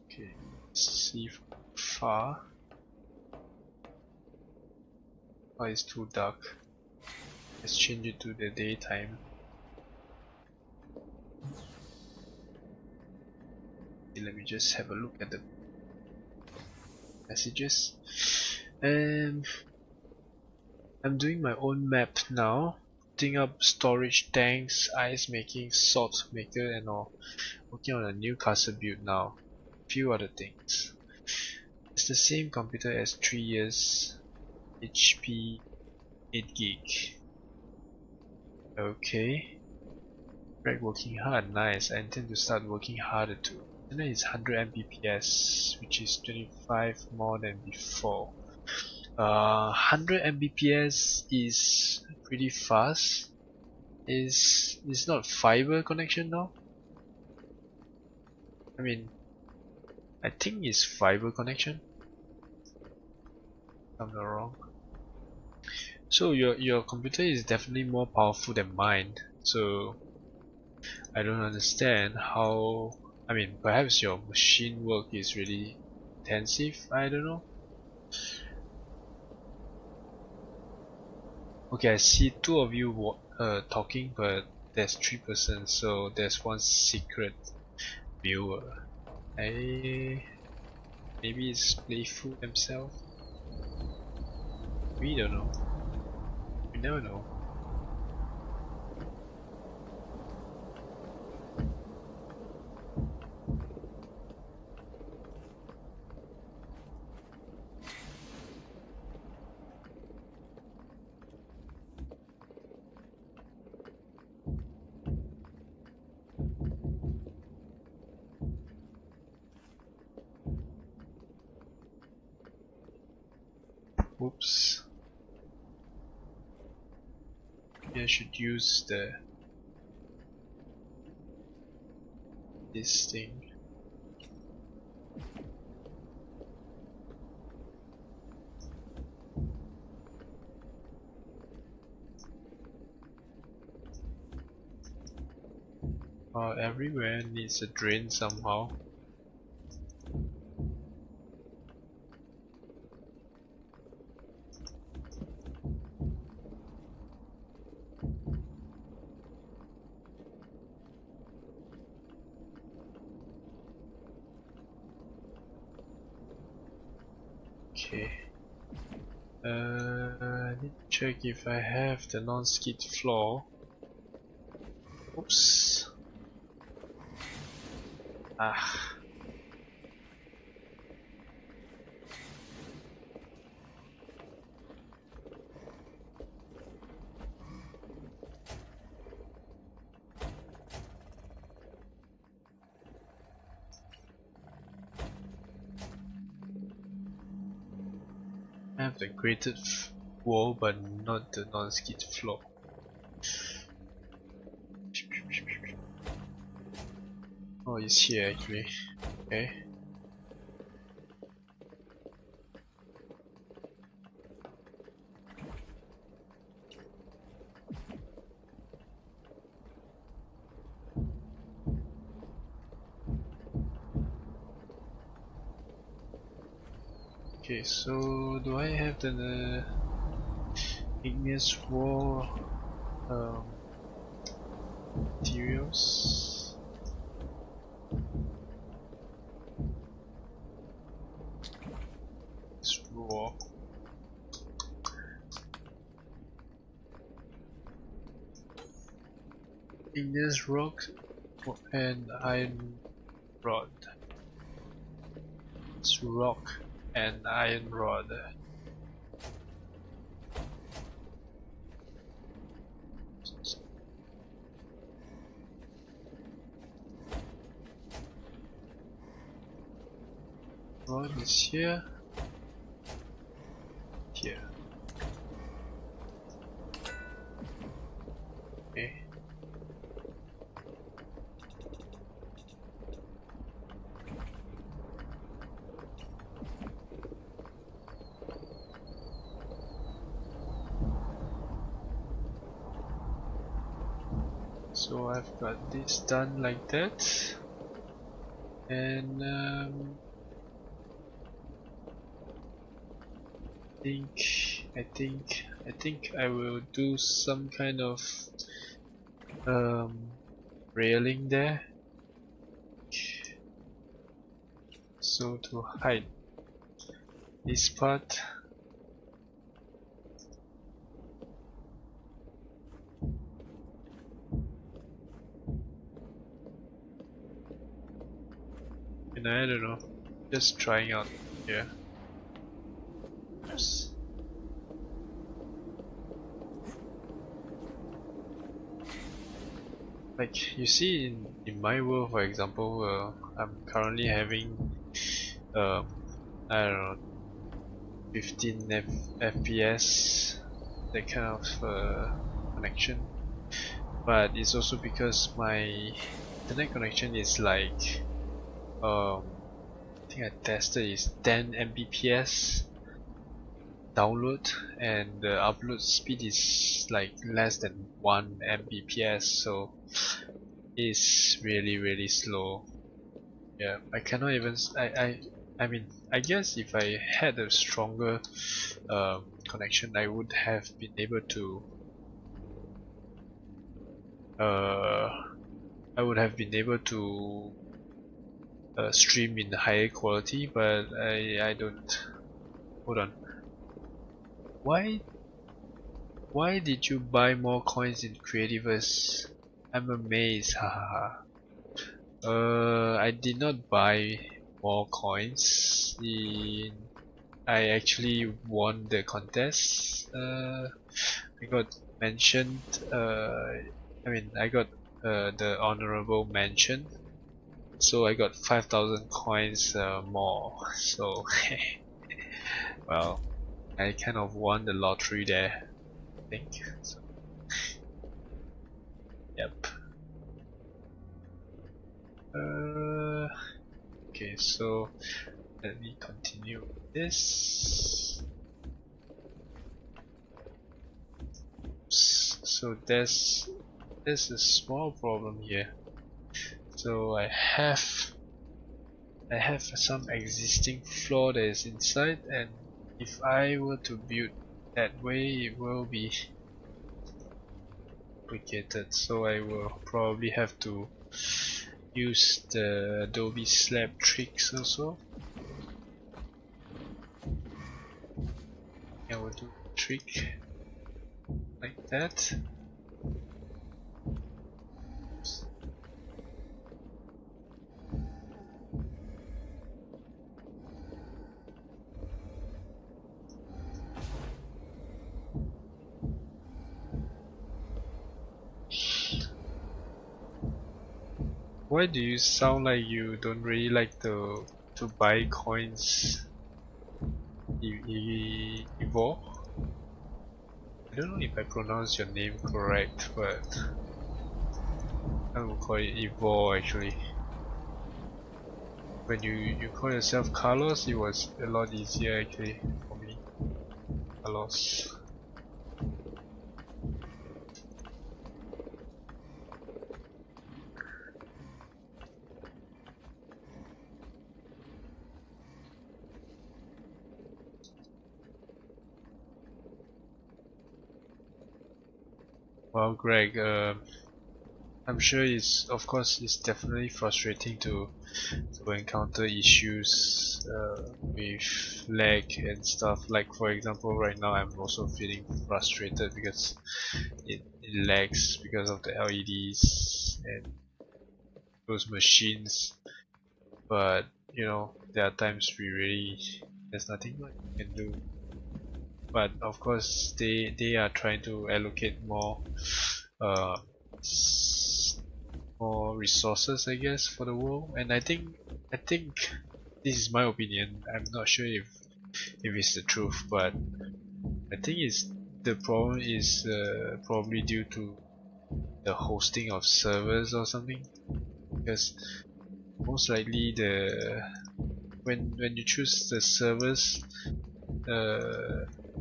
Okay, let's see from far. Oh, it's too dark. Let's change it to the daytime. let me just have a look at the messages. And I'm doing my own map now, putting up storage tanks, ice making, salt maker and all. Working on a new castle build now. Few other things. It's the same computer as 3 years, HP 8 gig. Okay. Right, working hard, nice. I intend to start working harder too. And then it's 100 Mbps, which is 25 more than before. 100 Mbps is pretty fast. Is not fiber connection now? I mean, I think it's fiber connection. If I'm not wrong. So your computer is definitely more powerful than mine. So I don't understand how. I mean, perhaps your machine work is really intensive. I don't know. Okay, I see two of you talking, but there's 3 persons, so there's one secret viewer. Maybe it's playful himself. We don't know. We never know. Oops. Maybe I should use this thing. Everywhere needs a drain somehow. Okay. I need to check if I have the non-skid floor. Oops. Ah. I have the grated wall but not the non-skid floor. Oh, it's here actually. Okay. Okay, so do I have the igneous wall materials? It's raw. Igneous rock and iron rod. It's rock and iron rod. Rod is here. Here. Okay. So I've got this done like that, and I think I will do some kind of railing there. So to hide this part, and I don't know, just trying out here. Oops. Like you see in my world, for example, I'm currently having I don't know, 15 FPS, that kind of connection, but it's also because my internet connection is like I think I tested is 10 Mbps download, and the upload speed is like less than 1 Mbps, so it's really slow. Yeah, I cannot even I mean, I guess if I had a stronger connection, I would have been able to stream in higher quality, but I don't. Hold on. Why did you buy more coins in Creativerse? I'm amazed, hahaha. I did not buy more coins. I actually won the contest. I got mentioned. I got the honorable mention. So I got 5,000 coins more. So, well, I kind of won the lottery there, I think. So, yep. Okay, so let me continue with this. So there's a small problem here. So I have some existing floor that is inside, and if I were to build that way, it will be complicated. So I will probably have to use the Adobe slab tricks also. I will do a trick like that. Why do you sound like you don't really like to buy coins? Evo? I don't know if I pronounce your name correct, but I will call it Evo actually. When you call yourself Carlos, it was a lot easier actually for me. Carlos. Well, Greg, I'm sure it's definitely frustrating to encounter issues with lag and stuff. Like for example, right now I'm also feeling frustrated because it lags because of the LEDs and those machines. But you know, there are times there's nothing much we can do. But of course, they are trying to allocate more uh, more resources, I guess, for the world. And I think this is my opinion. I'm not sure if it's the truth, but I think the problem is probably due to the hosting of servers or something. Because most likely when you choose the servers,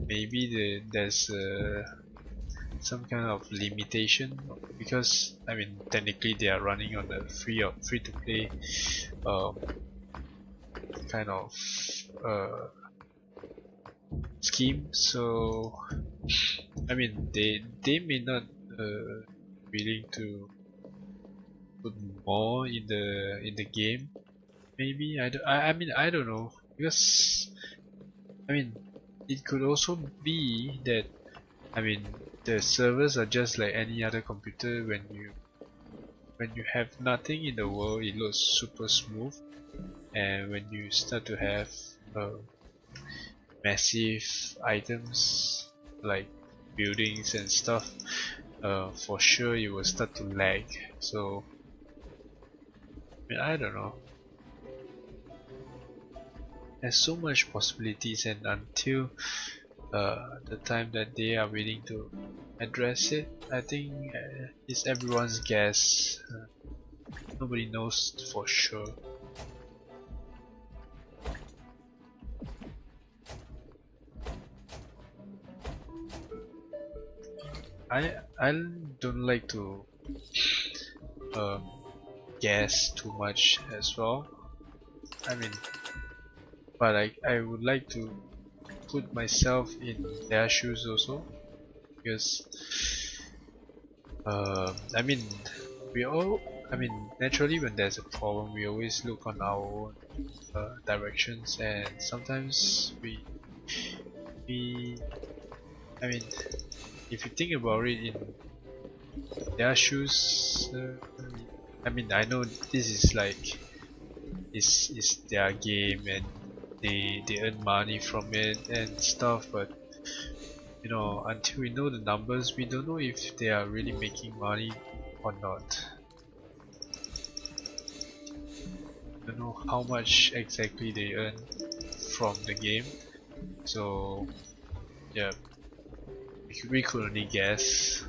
maybe there's some kind of limitation, because I mean technically they are running on a free to play kind of scheme. So I mean they may not willing to put more in the game, maybe I mean I don't know, because I mean it could also be that I mean the servers are just like any other computer. When you have nothing in the world, it looks super smooth, and when you start to have massive items like buildings and stuff, for sure you will start to lag. So I mean, I don't know. There's so much possibilities, and until the time that they are willing to address it, I think it's everyone's guess. Nobody knows for sure. I don't like to guess too much as well. I mean, but I would like to put myself in their shoes also, because I mean naturally when there's a problem we always look on our own directions, and sometimes we I mean if you think about it in their shoes, I mean I know this is like is their game and they earn money from it and stuff, but you know, until we know the numbers, we don't know if they are really making money or not. We don't know how much exactly they earn from the game, so yeah, we could only guess.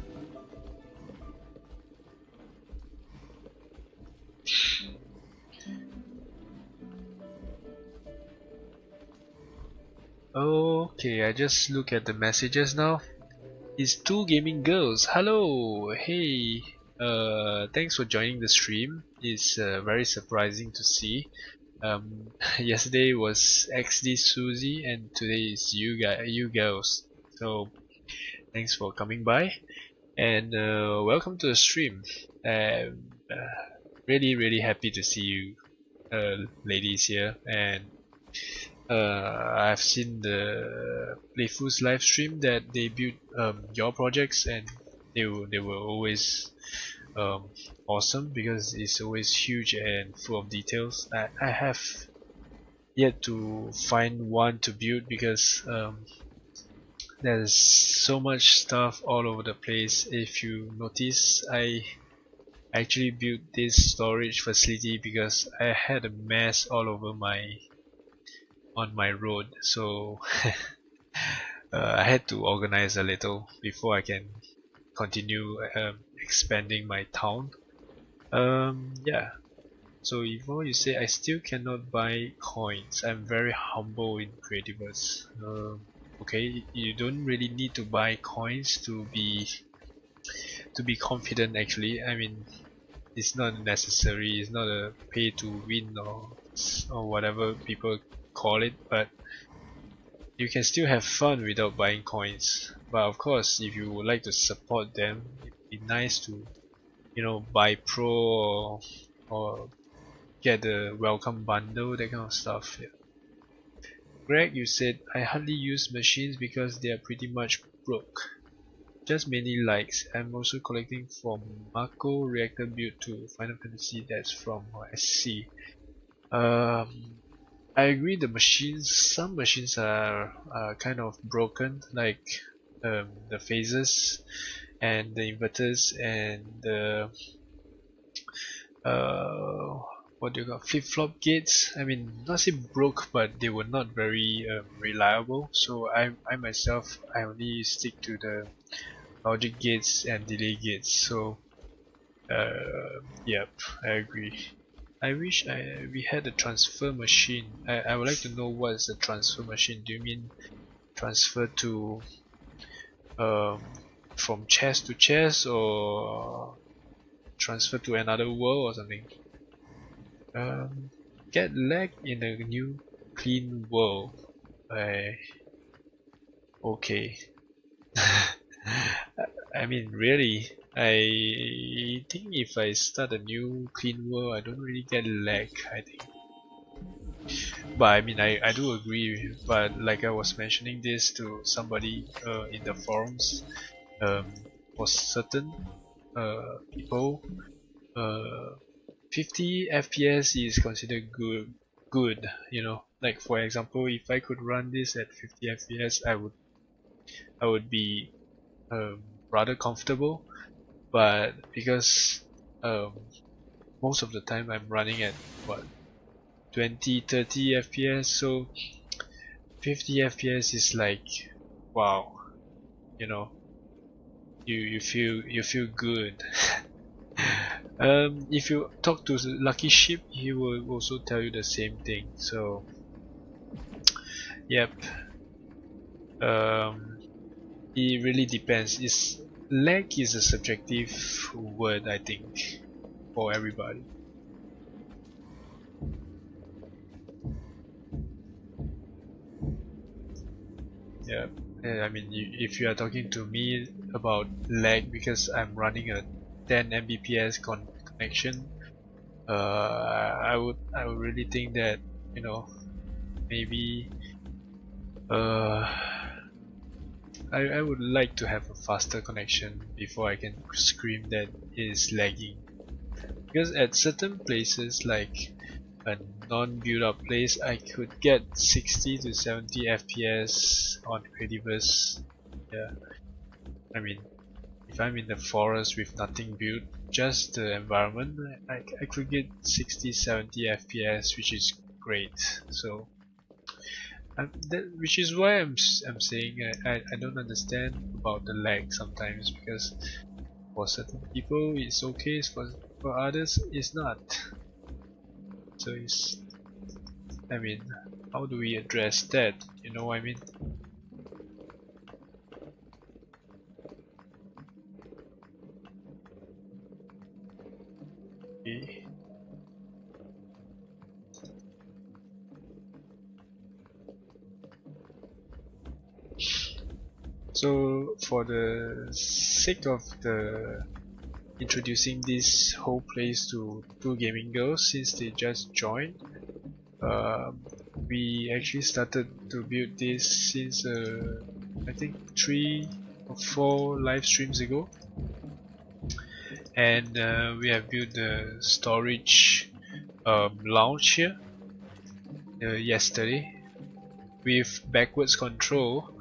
Okay, I just look at the messages now. It's two gaming girls. Hello, hey. Thanks for joining the stream. It's very surprising to see. Yesterday was XD Susie, and today is you girls. So thanks for coming by, and welcome to the stream. Really happy to see you, ladies here, and I've seen the Playful's live stream that they built your projects, and they were always awesome because it's always huge and full of details. I have yet to find one to build because there's so much stuff all over the place. If you notice, I actually built this storage facility because I had a mess all over on my road, so I had to organize a little before I can continue expanding my town. Yeah, so Evo, you say I still cannot buy coins. I'm very humble in Creativerse. Okay, you don't really need to buy coins to be confident actually. I mean, it's not necessary, it's not a pay to win or whatever people call it, but you can still have fun without buying coins. But of course, if you would like to support them, it'd be nice to, you know, buy pro or get the welcome bundle, that kind of stuff. Yeah. Greg, you said I hardly use machines because they are pretty much broke. Just mainly likes. I'm also collecting from Mako reactor build to Final Fantasy. That's from SC. I agree. The machines, some machines are kind of broken, like the phases and the inverters and the what do you call flip-flop gates. I mean, not say broke, but they were not very reliable. So I myself, I only stick to the logic gates and delay gates. So yep, I agree. I wish we had a transfer machine. I would like to know what is a transfer machine. Do you mean transfer to from chest to chest, or transfer to another world or something? Get lag in a new clean world. Okay. I mean, really, I think if I start a new clean world, I don't really get lag, I think. But I mean, I do agree. But like I was mentioning this to somebody in the forums, for certain people, 50 FPS is considered good, you know. Like for example, if I could run this at 50 FPS, I would be rather comfortable. But because um, most of the time I'm running at what, 20-30 FPS, so 50 FPS is like, wow, you know, you feel good. If you talk to Lucky Sheep, he will also tell you the same thing. So, yep. Um, it really depends. Lag is a subjective word, I think, for everybody. Yeah, I mean, if you are talking to me about lag because I'm running a 10 Mbps connection, I would really think that, you know, maybe I would like to have a faster connection before I can scream that it is lagging. Because at certain places like a non-built up place, I could get 60 to 70 FPS on Creativerse. Yeah, I mean, if I'm in the forest with nothing built, just the environment, I could get 60-70 FPS, which is great. So, which is why I'm saying I don't understand about the lag sometimes, because for certain people it's okay, for others it's not. So I mean, how do we address that? You know what I mean? Okay. So for the sake of the introducing this whole place to two gaming girls, since they just joined, we actually started to build this since I think 3 or 4 live streams ago, and we have built the storage lounge here yesterday with backwards control.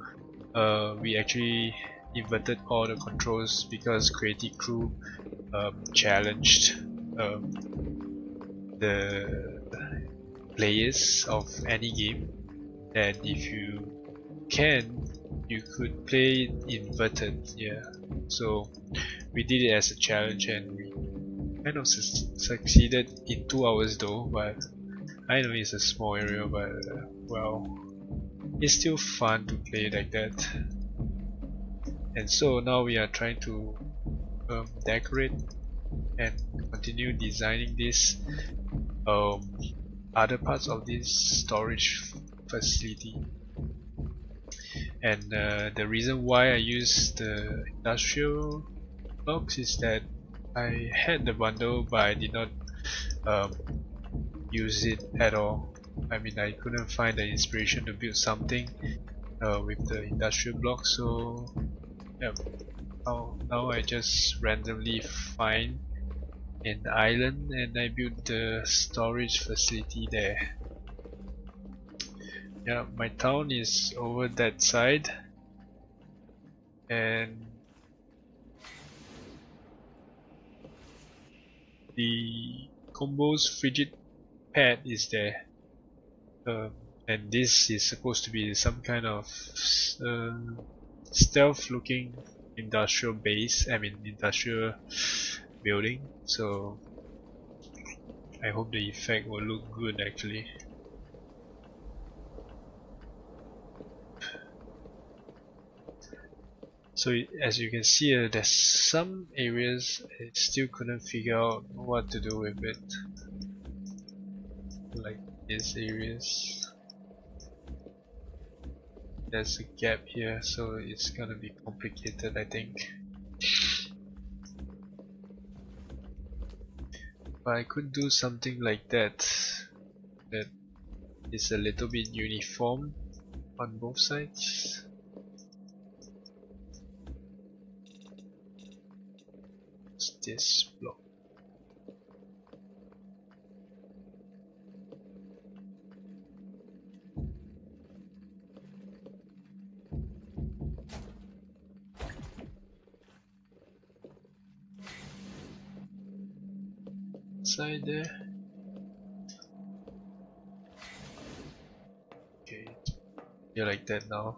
We actually inverted all the controls because Creative Crew challenged the players of any game that if you can, you could play it inverted. Yeah, so we did it as a challenge and we kind of succeeded in 2 hours though. But I know it's a small area, but well, it's still fun to play like that. And so now we are trying to decorate and continue designing this other parts of this storage facility. And the reason why I use the industrial blocks is that I had the bundle but I did not use it at all. I mean, I couldn't find the inspiration to build something with the industrial block, so yeah, now I just randomly find an island and I built the storage facility there. Yeah, my town is over that side, and the Combeau's frigid pad is there. And this is supposed to be some kind of stealth looking industrial base, I mean industrial building, so I hope the effect will look good actually. So as you can see, there's some areas I still couldn't figure out what to do with it, like these areas. There's a gap here, so it's gonna be complicated, I think. But I could do something like that is a little bit uniform on both sides. What's this block? Inside there. Okay, you're like that now.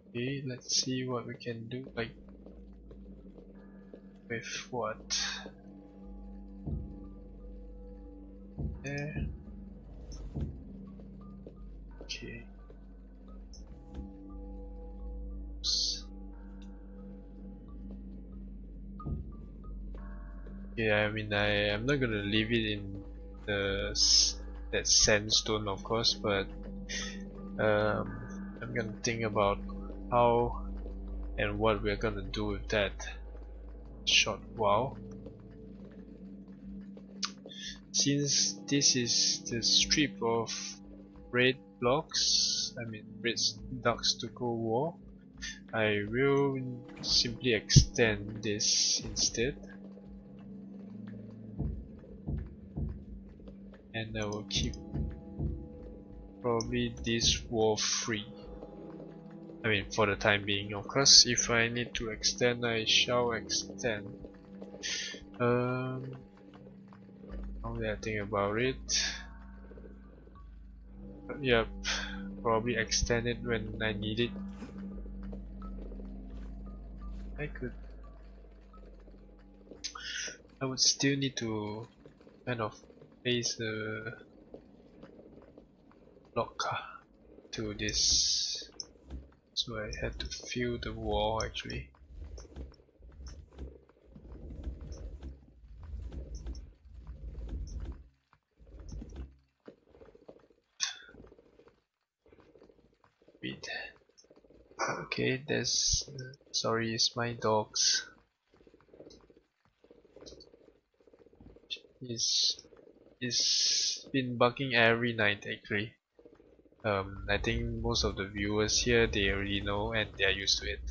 Okay, let's see what we can do, like with what? There. Okay. Yeah, I mean, I'm not gonna leave it in that sandstone, of course, but I'm gonna think about how and what we're gonna do with that short while. Since this is the strip of red blocks, I mean red dark stucco wall, I will simply extend this instead. And I will keep probably this wall free. I mean, for the time being, of course. If I need to extend, I shall extend. Now that I think about it, yep, probably extend it when I need it. I would still need to kind of place the block to this, so I had to fill the wall actually. Wait. Okay, there's sorry, it's my dogs. It's been barking every night actually. I think most of the viewers here, they already know and they are used to it.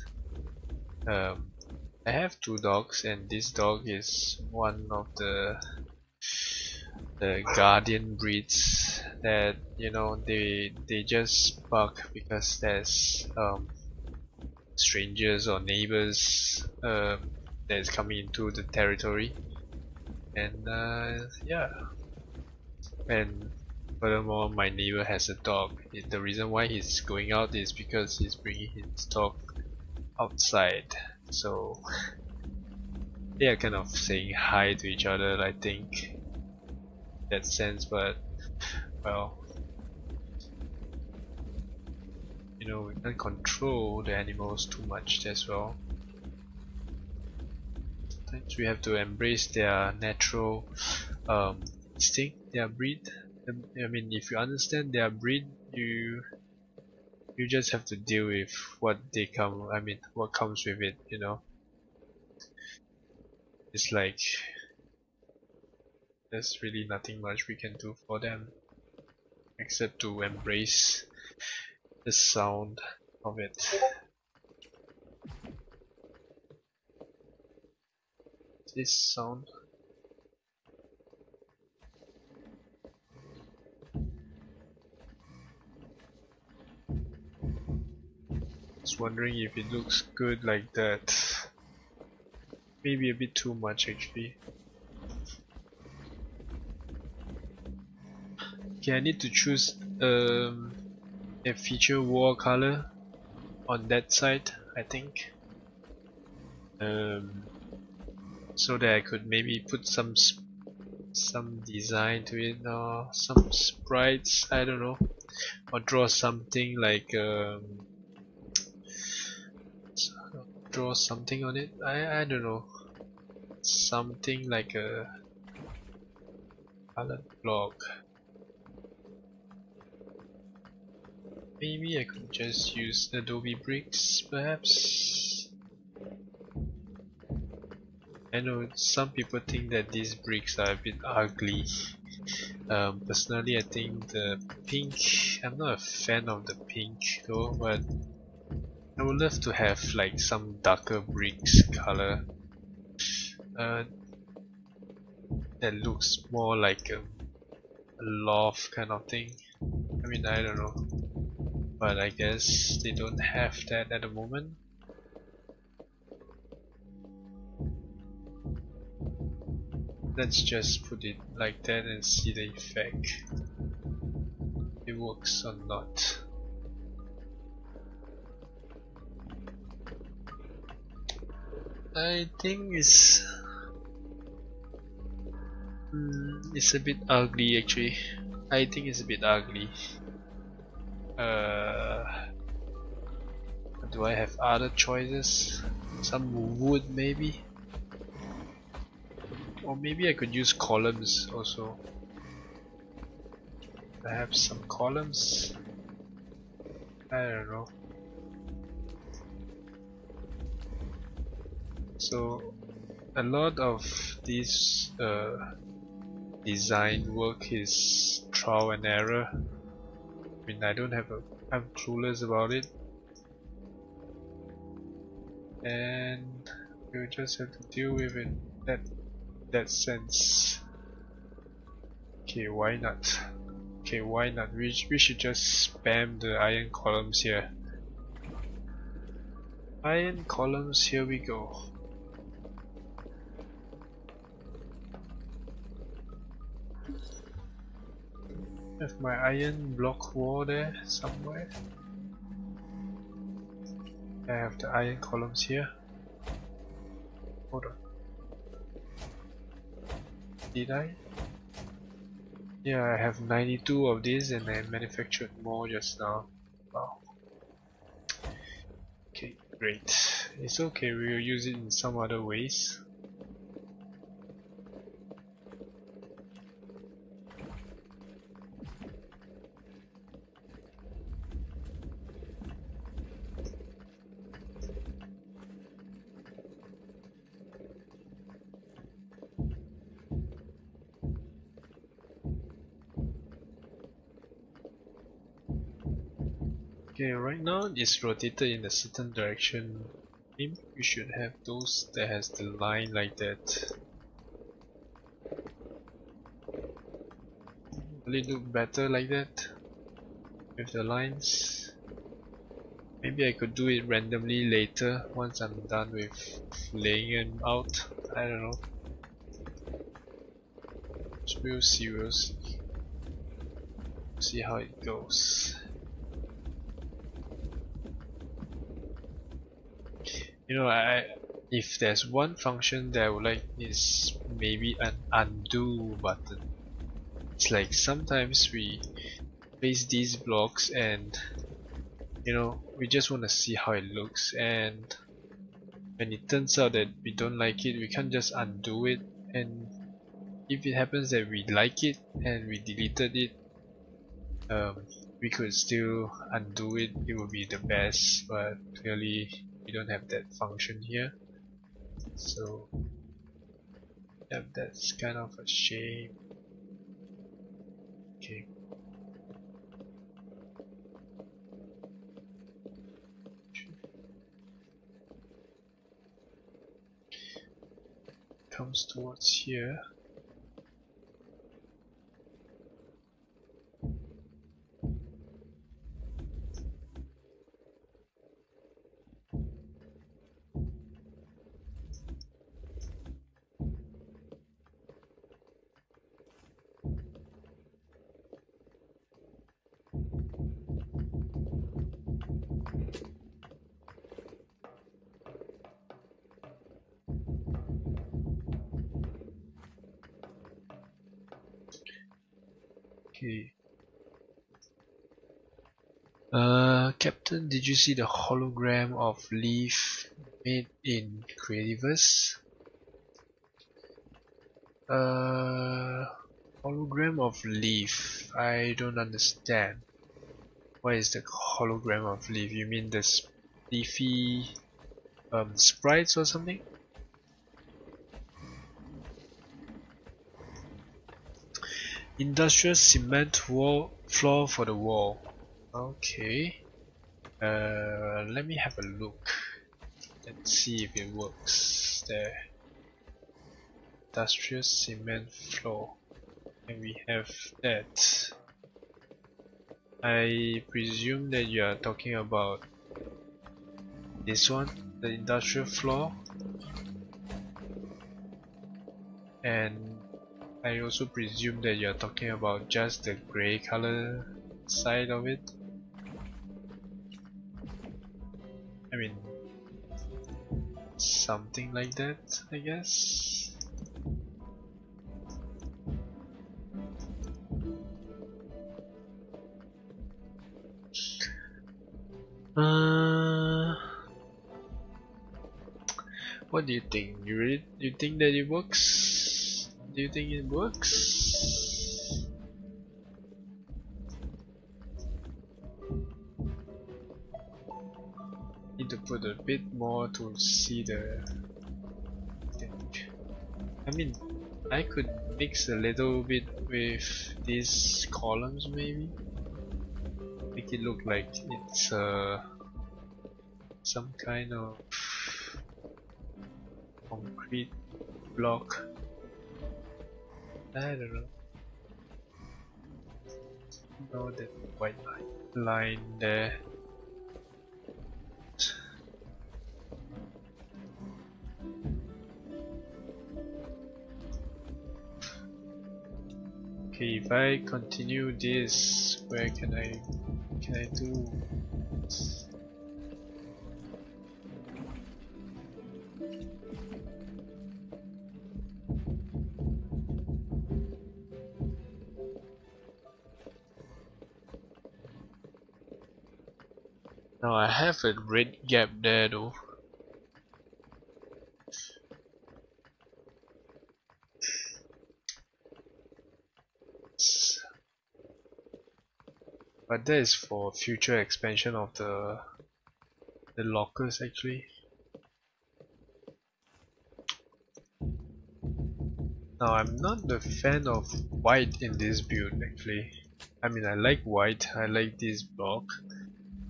I have two dogs, and this dog is one of the guardian breeds that, you know, they just bark because there's strangers or neighbors that is coming into the territory, and yeah. And furthermore, my neighbor has a dog. The reason why he's going out is because he's bringing his dog outside. So they are kind of saying hi to each other, I think, in that sense. But well, you know, we can't control the animals too much as well. Sometimes we have to embrace their natural instinct, their breed. I mean, if you understand their breed, you just have to deal with what they come. I mean, what comes with it. You know, it's like there's really nothing much we can do for them except to embrace the sound of it. This sound. Just wondering if it looks good like that. Maybe a bit too much actually. Okay, I need to choose a feature wall color on that side, I think. So that I could maybe put some design to it, or some sprites, I don't know, or draw something like draw something on it. I don't know, something like a colored block. Maybe I could just use Adobe bricks, perhaps. I know some people think that these bricks are a bit ugly. Personally, I think the pink, I'm not a fan of the pink though, but I would love to have like some darker bricks color that looks more like a loft kind of thing. I mean, I don't know, but I guess they don't have that at the moment. Let's just put it like that and see the effect. It works or not. I think it's a bit ugly actually. I think it's a bit ugly. Do I have other choices? Some wood maybe? Or maybe I could use columns also. Perhaps some columns? I don't know. So a lot of this design work is trial and error. I mean, I'm clueless about it, and you just have to deal with it that sense. Okay, why not? Okay, why not? We should just spam the iron columns here. Iron columns, here we go. Have my iron block wall there somewhere. I have the iron columns here. Hold on. Did I? Yeah, I have 92 of these and I manufactured more just now. Wow. Okay, great. It's okay, we'll use it in some other ways. Okay, right now it's rotated in a certain direction. Maybe we should have those that has the line like that. Will it look better like that? With the lines? Maybe I could do it randomly later once I'm done with laying them out. I don't know. We'll see, we'll see. See how it goes. You know, if there's one function that I would like is maybe an undo button. It's like sometimes we place these blocks and you know, we just want to see how it looks, and when it turns out that we don't like it, we can't just undo it, and if it happens that we like it and we deleted it, we could still undo it. It would be the best, but clearly we don't have that function here, so yeah, that's kind of a shame. Okay. Comes towards here. Okay. Captain, did you see the hologram of Leaf made in Creativerse? Hologram of Leaf. I don't understand. What is the hologram of Leaf? You mean the leafy sprites or something? Industrial cement wall floor for the wall. Okay. Let me have a look. Let's see if it works there. Industrial cement floor. And we have that. I presume that you are talking about this one, the industrial floor. And I also presume that you are talking about just the grey color side of it. I mean, something like that, I guess. What do you think? You think that it works? Do you think it works? Need to put a bit more to see the thing. I mean, I could mix a little bit with these columns maybe. Make it look like it's some kind of concrete block. I don't know. No, that white line there. Okay, if I continue this, where can I do? Now I have a red gap there though. But that is for future expansion of the lockers actually. Now I'm not the fan of white in this build actually. I mean I like white, I like this block,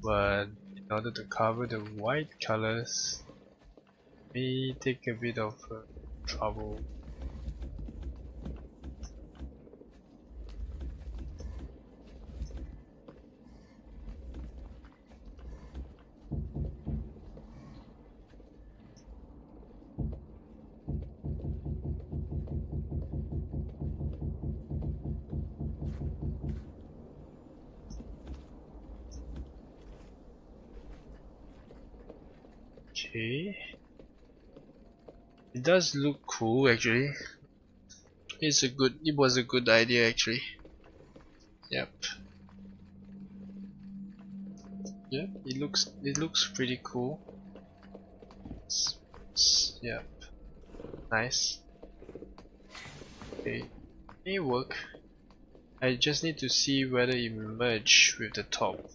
but in order to cover the white colors may take a bit of trouble. Okay. It does look cool actually. It was a good idea actually. Yep. Yep, it looks pretty cool. Yep. Nice. Okay. May work. I just need to see whether it merge with the top.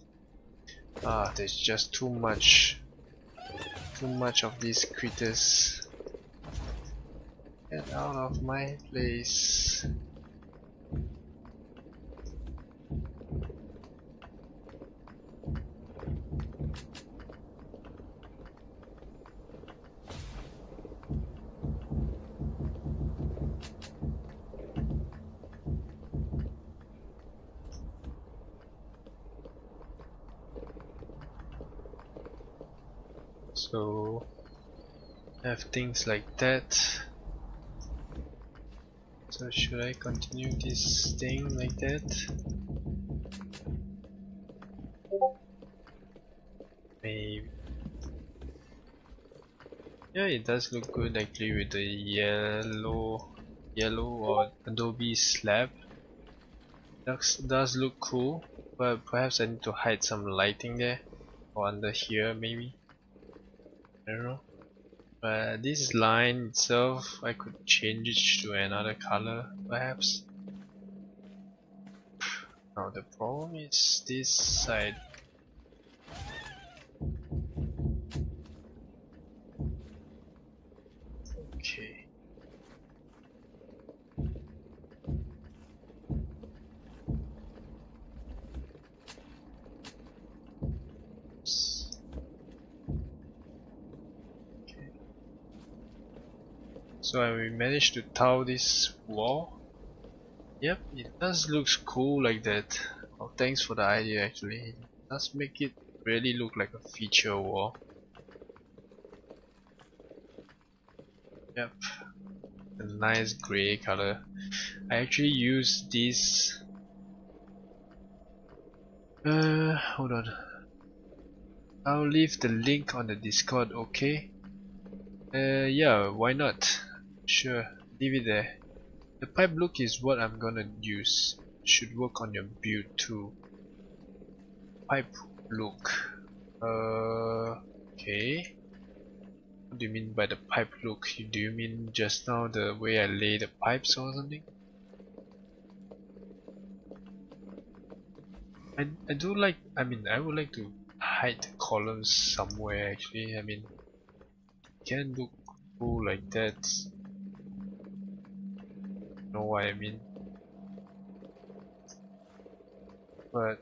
Ah, there's just too much of these critters. Get out of my place. So have things like that. So should I continue this thing like that? Maybe. Yeah, it does look good actually with the yellow or adobe slab. Does look cool, but perhaps I need to hide some lighting there or under here maybe. I don't know. But this line itself, I could change it to another color perhaps. Now the problem is this side. Okay. So I managed to tile this wall. Yep, it does looks cool like that. Oh, thanks for the idea actually. It does make it really look like a feature wall. Yep, a nice grey color. I actually use this. Hold on. I'll leave the link on the Discord, okay? Yeah, why not? Sure, leave it there. The pipe look is what I'm gonna use. Should work on your build too. Pipe look. Okay. What do you mean by the pipe look? Do you mean just now the way I lay the pipes or something? I do like, I would like to hide the columns somewhere actually. Can look cool like that. Know what I mean? But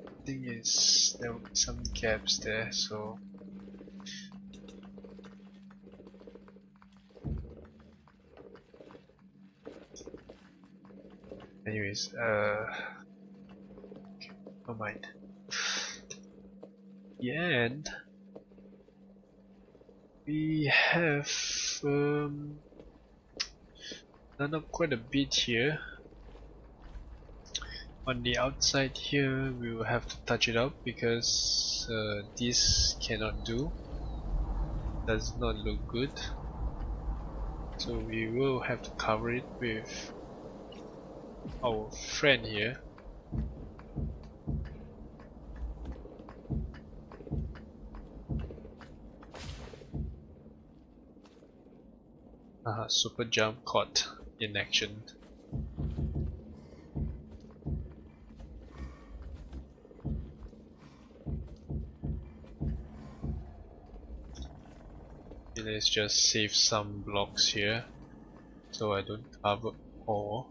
the thing is, there will be some gaps there, so anyways, never mind. Yeah, and we have done up quite a bit here. On the outside here, we will have to touch it up because this cannot do. Does not look good. So we will have to cover it with our friend here. Super jump caught in action. Let's just save some blocks here so I don't cover all.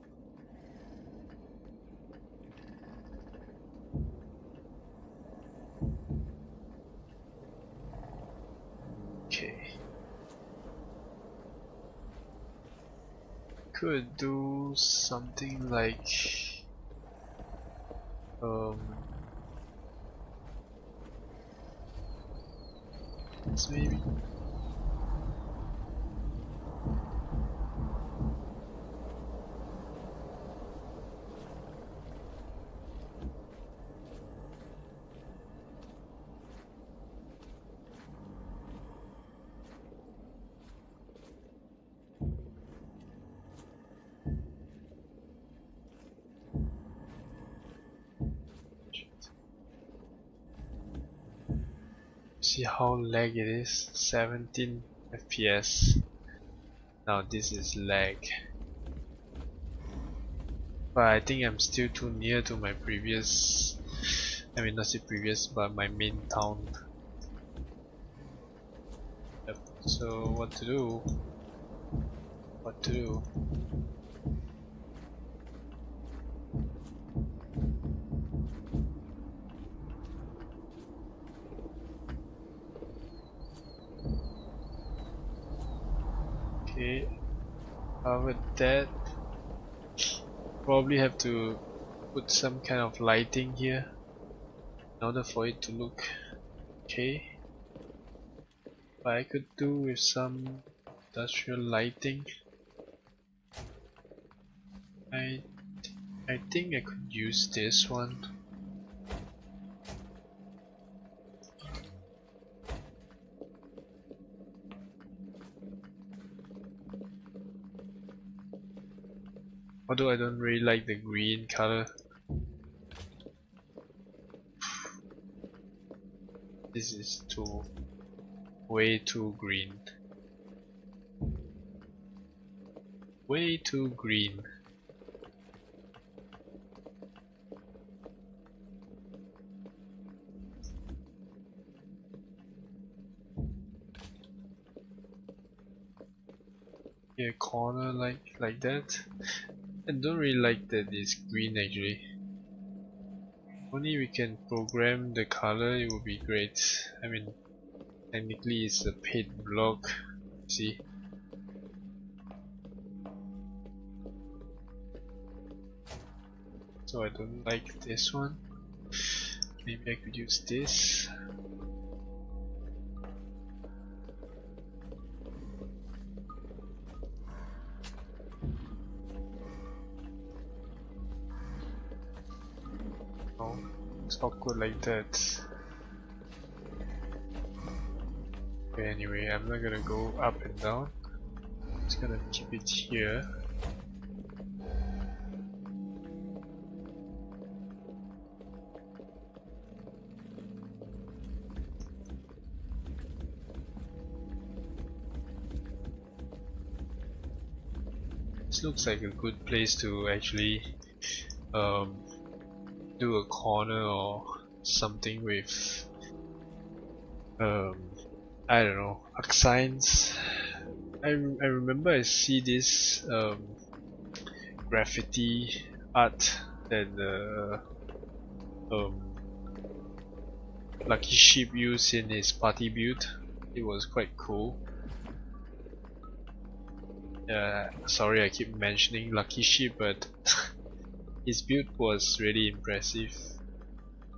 Okay. Could do something like maybe. See how lag it is? 17 FPS. Now this is lag. But I think I'm still too near to my previous, not say previous, but my main town. Yep. So what to do? What to do? Okay, cover that. Probably have to put some kind of lighting here in order for it to look okay. But I could do with some industrial lighting. I think I could use this one. Although I don't really like the green color. This is way too green. Way too green. Here, corner like that. I don't really like that it's green actually. Only we can program the color, it would be great. Technically it's a paid block. See, so I don't like this one. Maybe I could use this. Oh, it's awkward like that. Okay, anyway, I'm not gonna go up and down. I'm just gonna keep it here. This looks like a good place to actually do a corner or something with I don't know, arc signs. I remember I see this graffiti art that Lucky Sheep used in his party build. It was quite cool. Sorry I keep mentioning Lucky Sheep, but his build was really impressive.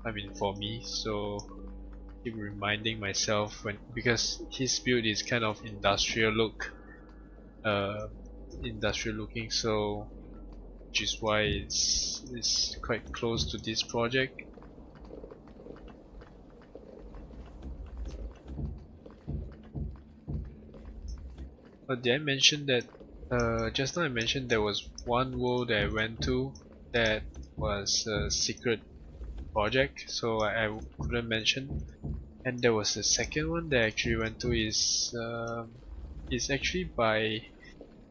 I mean, for me, so keep reminding myself because his build is kind of industrial looking, so which is why it's quite close to this project. But did I mention that just now I mentioned there was one world that I went to that was a secret project, so I couldn't mention. And there was the second one that I actually went to is actually by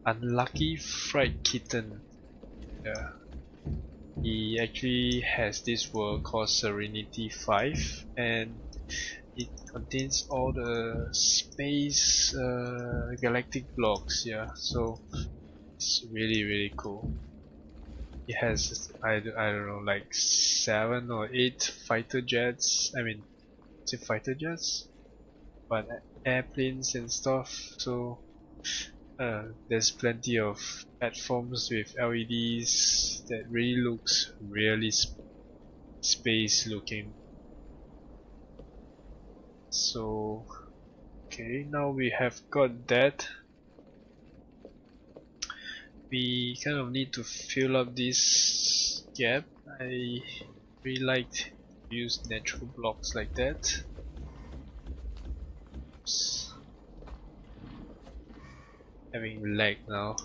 Unlucky Fried Kitten. Yeah. He actually has this world called Serenity 5, and it contains all the space galactic blocks. Yeah, so it's really cool. It has I don't know, like 7 or 8 fighter jets. I mean, is it fighter jets? But airplanes and stuff. So there's plenty of platforms with LEDs that really looks really space looking. So okay, now we have got that. We kind of need to fill up this gap. I really like to use natural blocks like that. Oops. Having lag now.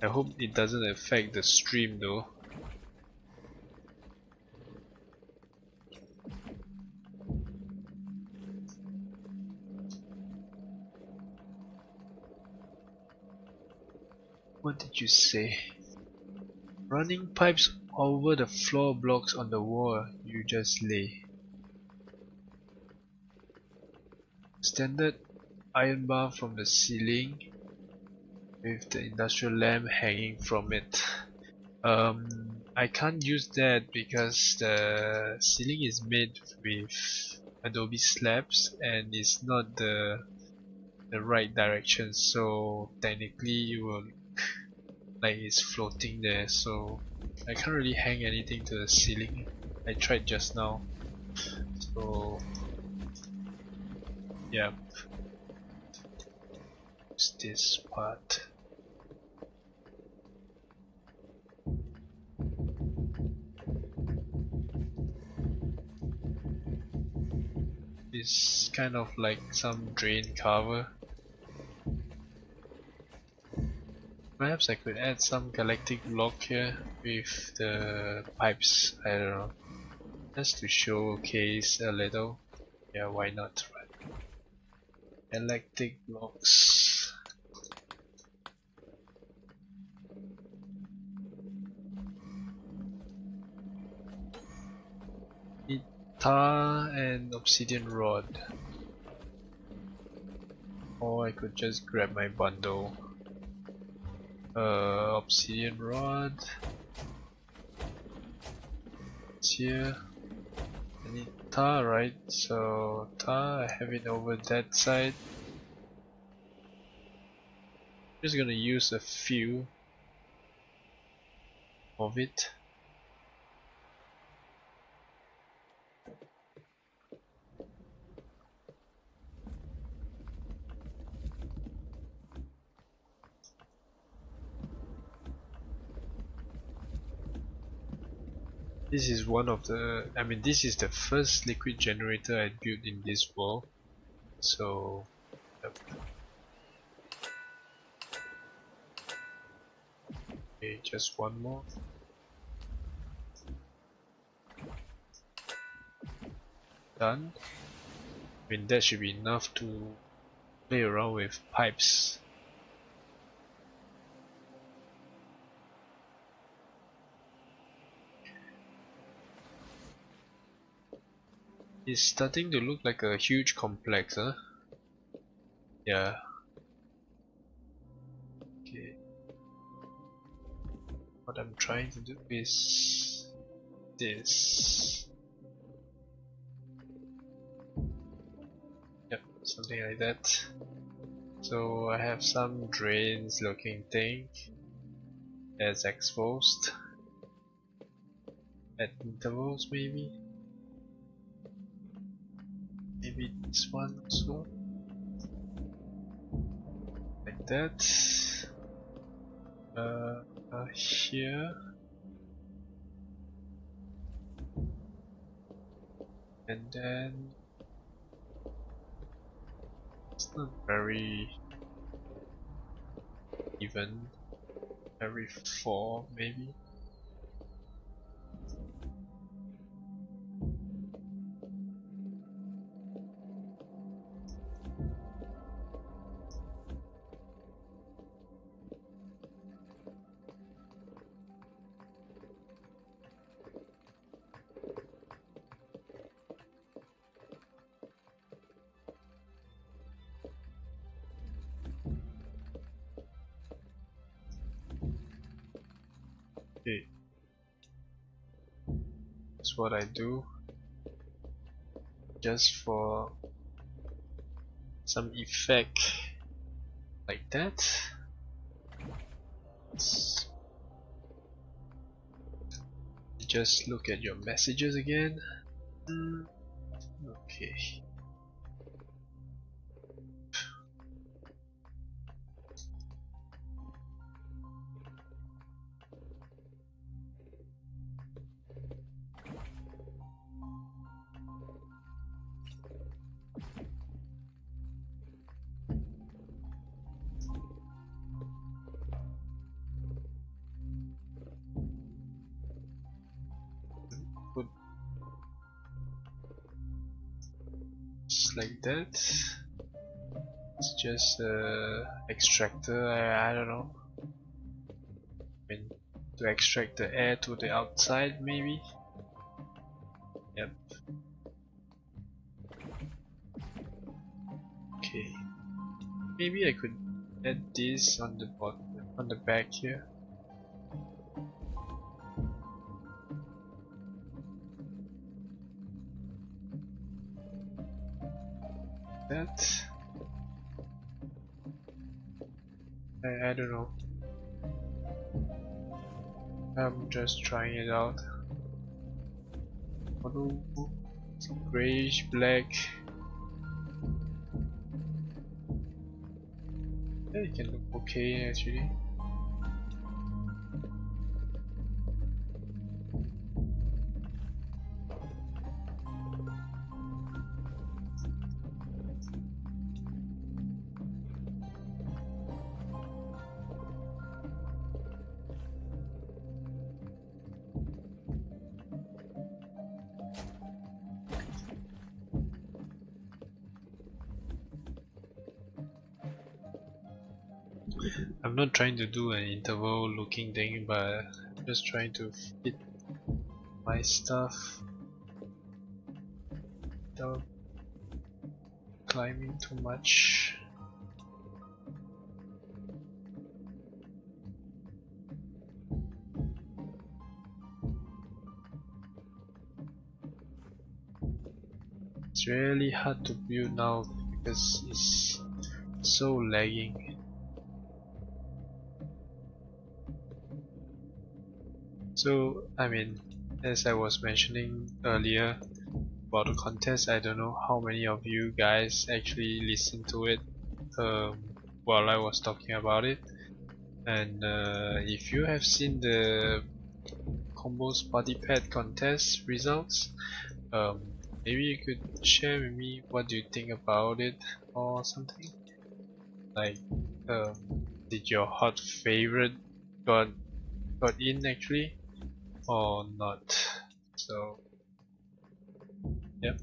I hope it doesn't affect the stream though. What did you say? Running pipes over the floor blocks on the wall you just lay. Standard iron bar from the ceiling with the industrial lamp hanging from it. I can't use that because the ceiling is made with adobe slabs and it's not the right direction, so technically it will look like it's floating there, so I can't really hang anything to the ceiling. I tried just now, so yeah, it's this part. It's kind of like some drain cover. Perhaps I could add some galactic block here with the pipes, I don't know, just to showcase a little. Yeah, why not, right? Galactic blocks. Need tar and obsidian rod. Or I could just grab my bundle. Obsidian rod. It's here. I need tar, right? So tar, I have it over that side. Just gonna use a few of it. This is one of the, I mean, this is the first liquid generator I built in this world, so yep. Okay, just one more. Done. I mean, that should be enough to play around with pipes. It's starting to look like a huge complex, huh? Yeah. Okay. What I'm trying to do is this. Yep, something like that. So I have some drains looking thing that's exposed at intervals, maybe this one also, like that. Here, and then it's not very even, every 4 maybe. Okay, that's what I do, just for some effect, like that. Just look at your messages again. Okay. Put just like that. It's just a extractor. I don't know. I mean, to extract the air to the outside, maybe. Yep. Okay. Maybe I could add this on the bottom, on the back here. That. I don't know. I'm just trying it out. Grayish black. Yeah, it can look okay actually. I'm not trying to do an interval looking thing, but I'm just trying to fit my stuff without climbing too much. It's really hard to build now because it's so lagging. So, I mean, as I was mentioning earlier about the contest, I don't know how many of you guys actually listened to it while I was talking about it. And if you have seen the Combeau Party Pad Contest results. Maybe you could share with me what do you think about it or something. Like, did your hot favorite got in actually or not? So, yep.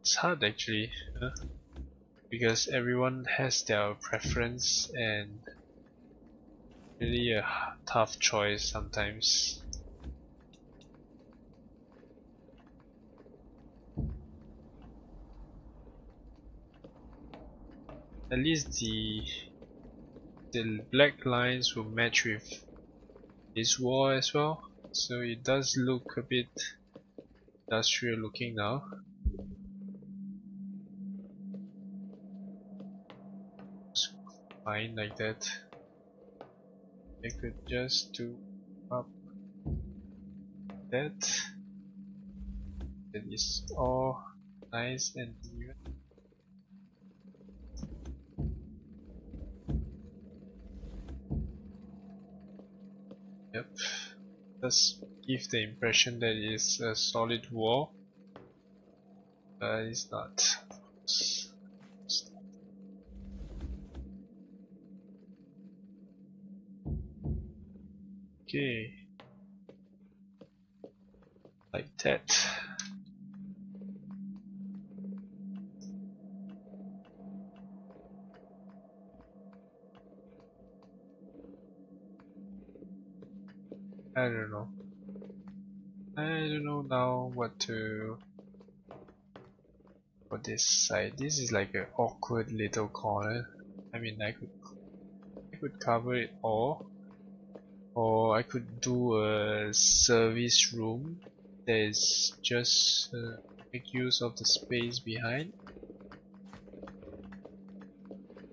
It's hard actually, because everyone has their preference and really a tough choice sometimes. At least the black lines will match with this wall as well, so it does look a bit industrial looking now. It's fine like that. I could just do up that. That is all nice and even. Yep, does give the impression that it's a solid wall, but it's not. Okay, like that. I don't know. I don't know now what to for this side. This is like an awkward little corner. I mean, I could cover it all, or I could do a service room that is just make use of the space behind.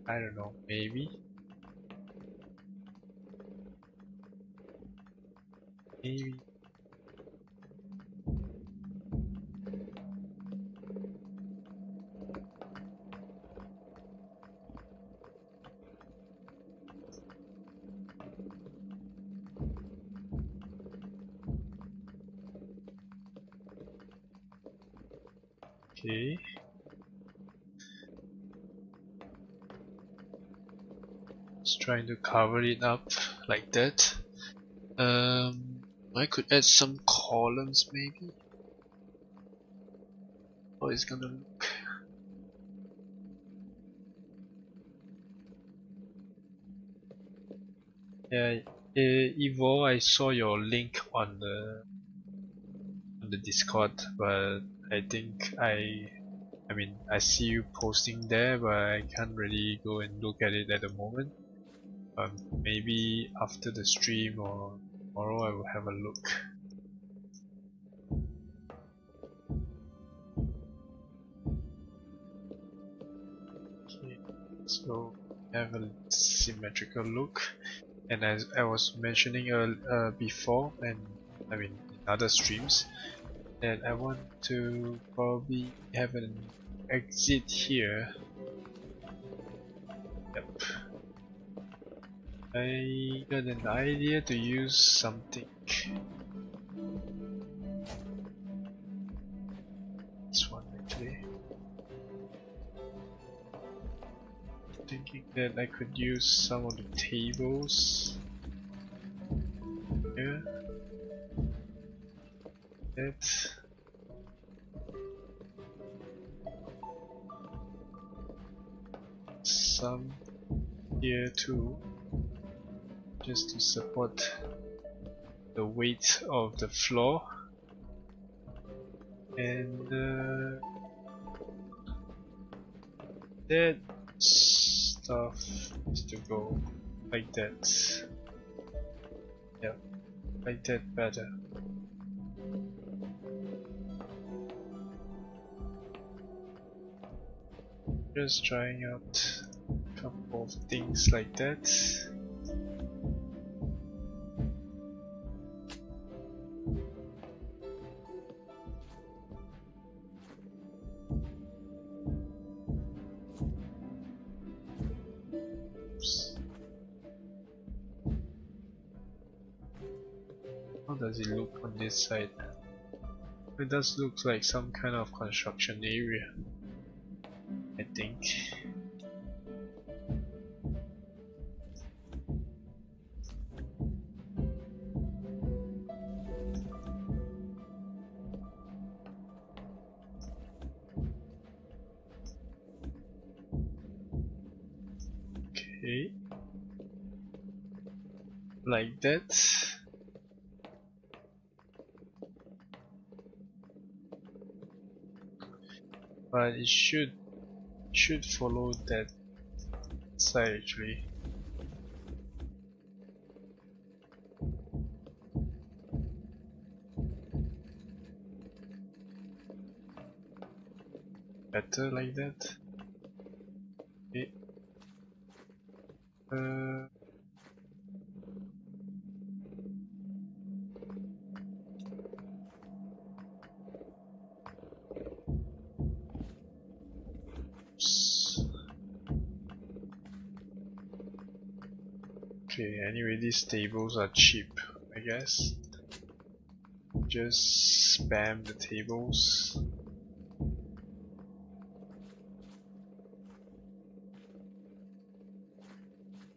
I don't know, maybe. Okay. Just trying to cover it up like that. I could add some columns maybe. How it's gonna look. Yeah, Evo, I saw your link on the Discord, but I think I mean I see you posting there, but I can't really go and look at it at the moment. Maybe after the stream or tomorrow I will have a look. Okay, so have a symmetrical look, and as I was mentioning before, and I mean in other streams, that I want to probably have an exit here. Yep. I got an idea to use something. This one actually. Thinking that I could use some of the tables here. That. Some here too, just to support the weight of the floor, and that stuff needs to go like that. Yeah, like that better. Just trying out a couple of things like that. does it look on this side? It does look like some kind of construction area, I think. Okay, like that. But it should follow that side actually. Better like that. Okay. Okay, anyway, these tables are cheap, I guess. Just spam the tables.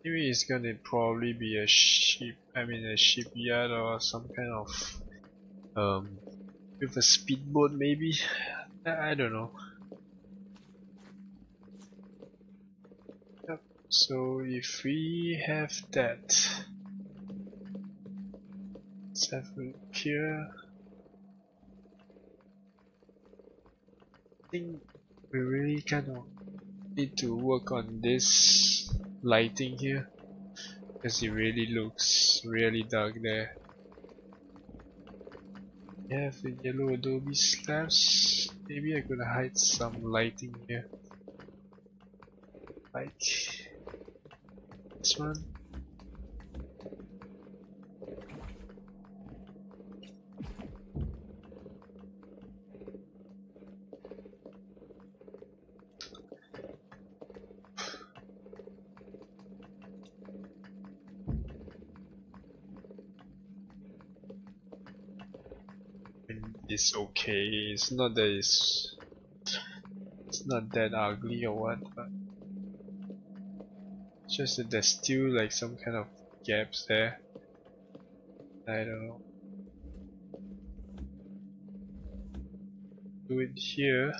Anyway, it's gonna probably be a shipyard or some kind of with a speedboat maybe. I don't know. Yep. So if we have that, let's have a look here. I think we really kind of need to work on this lighting here, because it really looks really dark there. We have the yellow adobe slabs. Maybe I could hide some lighting here, like this one. It's okay. It's not that it's not that ugly or what, but it's just that there's still like some kind of gaps there. I don't know. Do it here.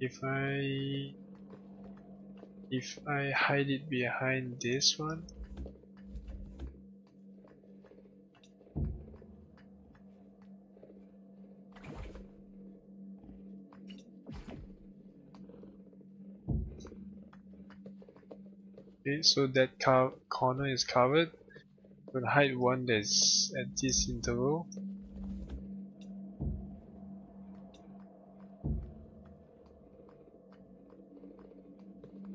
If I hide it behind this one, okay, so that corner is covered. I'm gonna hide one that's at this interval.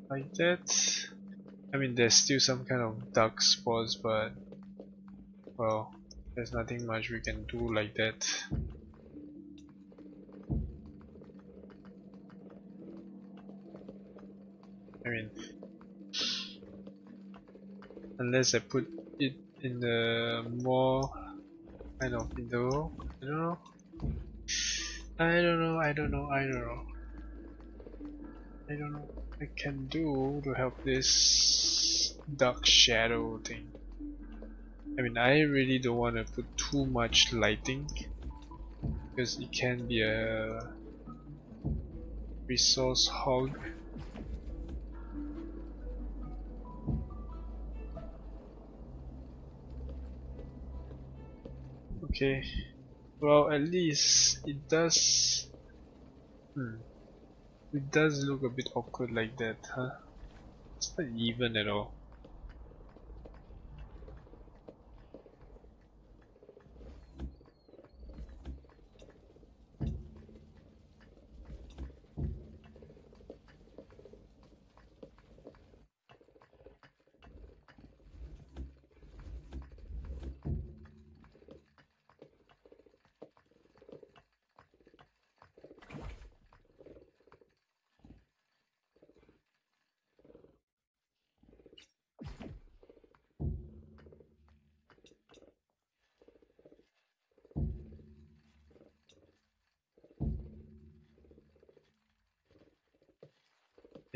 Like that. I mean, there's still some kind of dark spots, but well, there's nothing much we can do like that. I mean, unless I put it in the more kind of interval. I don't know. I don't know what I can do to help this dark shadow thing. I mean, I really don't want to put too much lighting, because it can be a resource hog. Okay, well, at least it does look a bit awkward like that, huh? It's not even at all.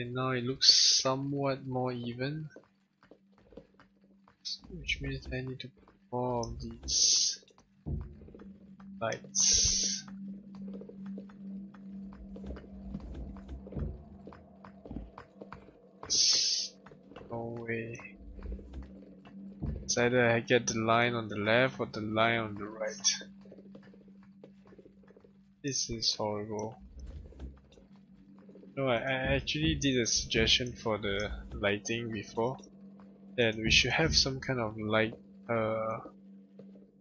And now it looks somewhat more even, which means I need to put more of these lights. No way. It's either I get the line on the left or the line on the right. This is horrible. No, I actually did a suggestion for the lighting before, that we should have some kind of light,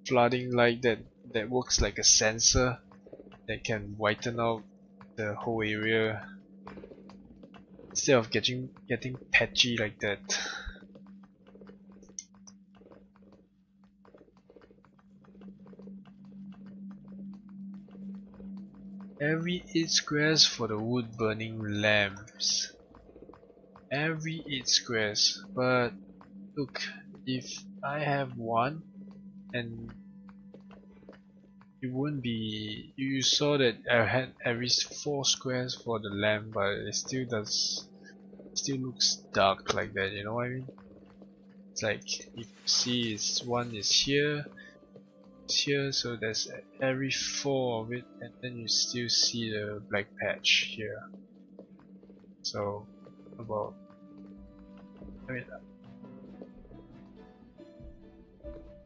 flooding light that works like a sensor that can whiten out the whole area instead of getting patchy like that. Every 8 squares for the wood burning lamps. Every 8 squares. But look, if I have one and it wouldn't be, you saw that I had every 4 squares for the lamp, but it still looks dark like that, you know what I mean? It's like, if you see one is here, so there's every 4 of it, and then you still see the black patch here. So about, I mean,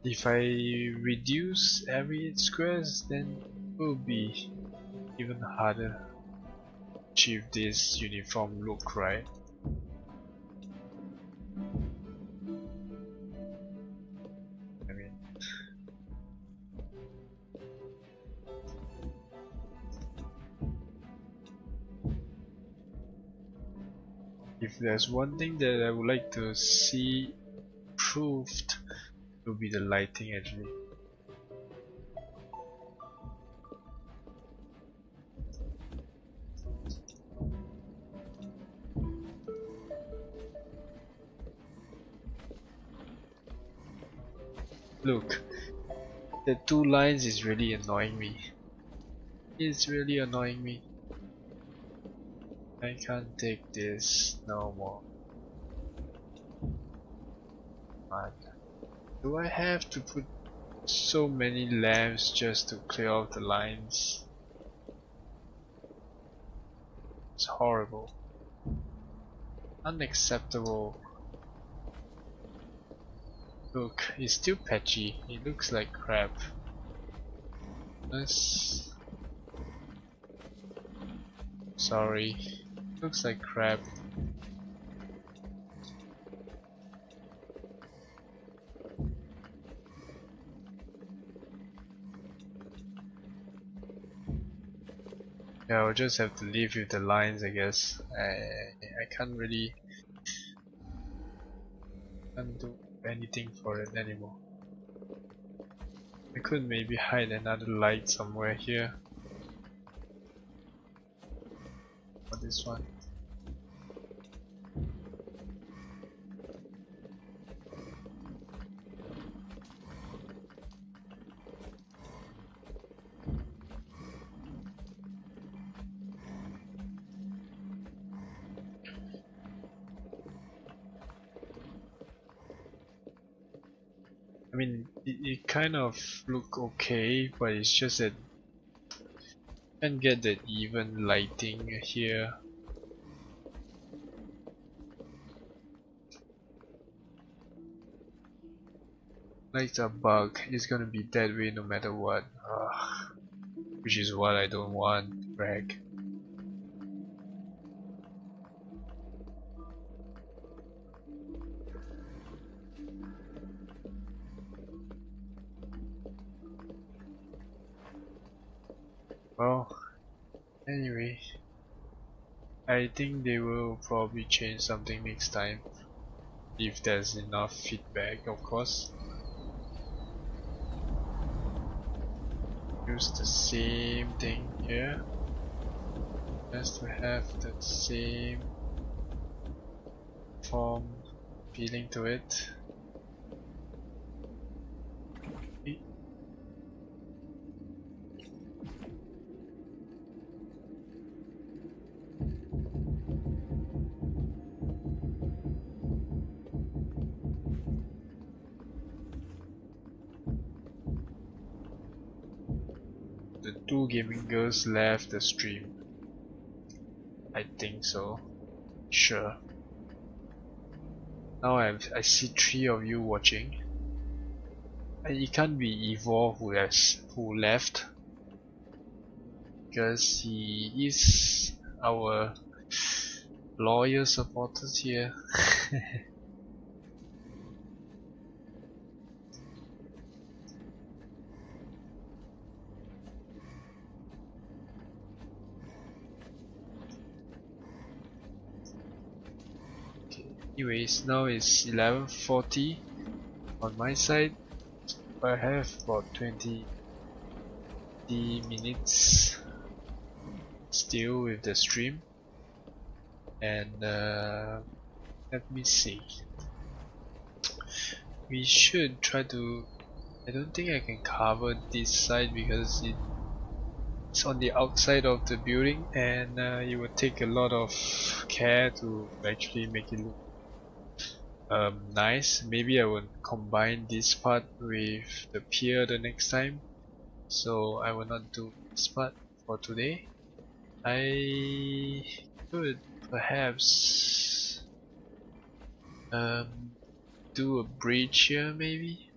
if I reduce every 8 squares, then it will be even harder to achieve this uniform look, right? If there's one thing that I would like to see improved, it would be the lighting actually. Look, the 2 lines is really annoying me. It's really annoying me. I can't take this no more. Do I have to put so many lamps just to clear out the lines? It's horrible. Unacceptable. Look, it's still patchy. It looks like crap. Sorry. Looks like crap. Yeah, I'll just have to leave with the lines, I guess. I can't really do anything for it anymore. I could maybe hide another light somewhere here. For this one. I mean, it kind of look okay, but it's just that I can't get that even lighting here. Like the bug, it's gonna be that way no matter what. Which is what I don't want, brag. Well, anyway, I think they will probably change something next time, if there's enough feedback, of course. Use the same thing here, just to have the same form feeling to it. the two gaming girls left the stream. I think so. Sure. Now I see 3 of you watching. And it can't be Evo who left, because he is our loyal supporters here. Anyways, now it's 11:40 on my side. I have about 20 minutes still with the stream, and let me see. We should try to. I don't think I can cover this side because it's on the outside of the building, and it would take a lot of care to actually make it look nice. Maybe I will combine this part with the pier the next time, so I will not do this part for today. I could perhaps do a bridge here, maybe.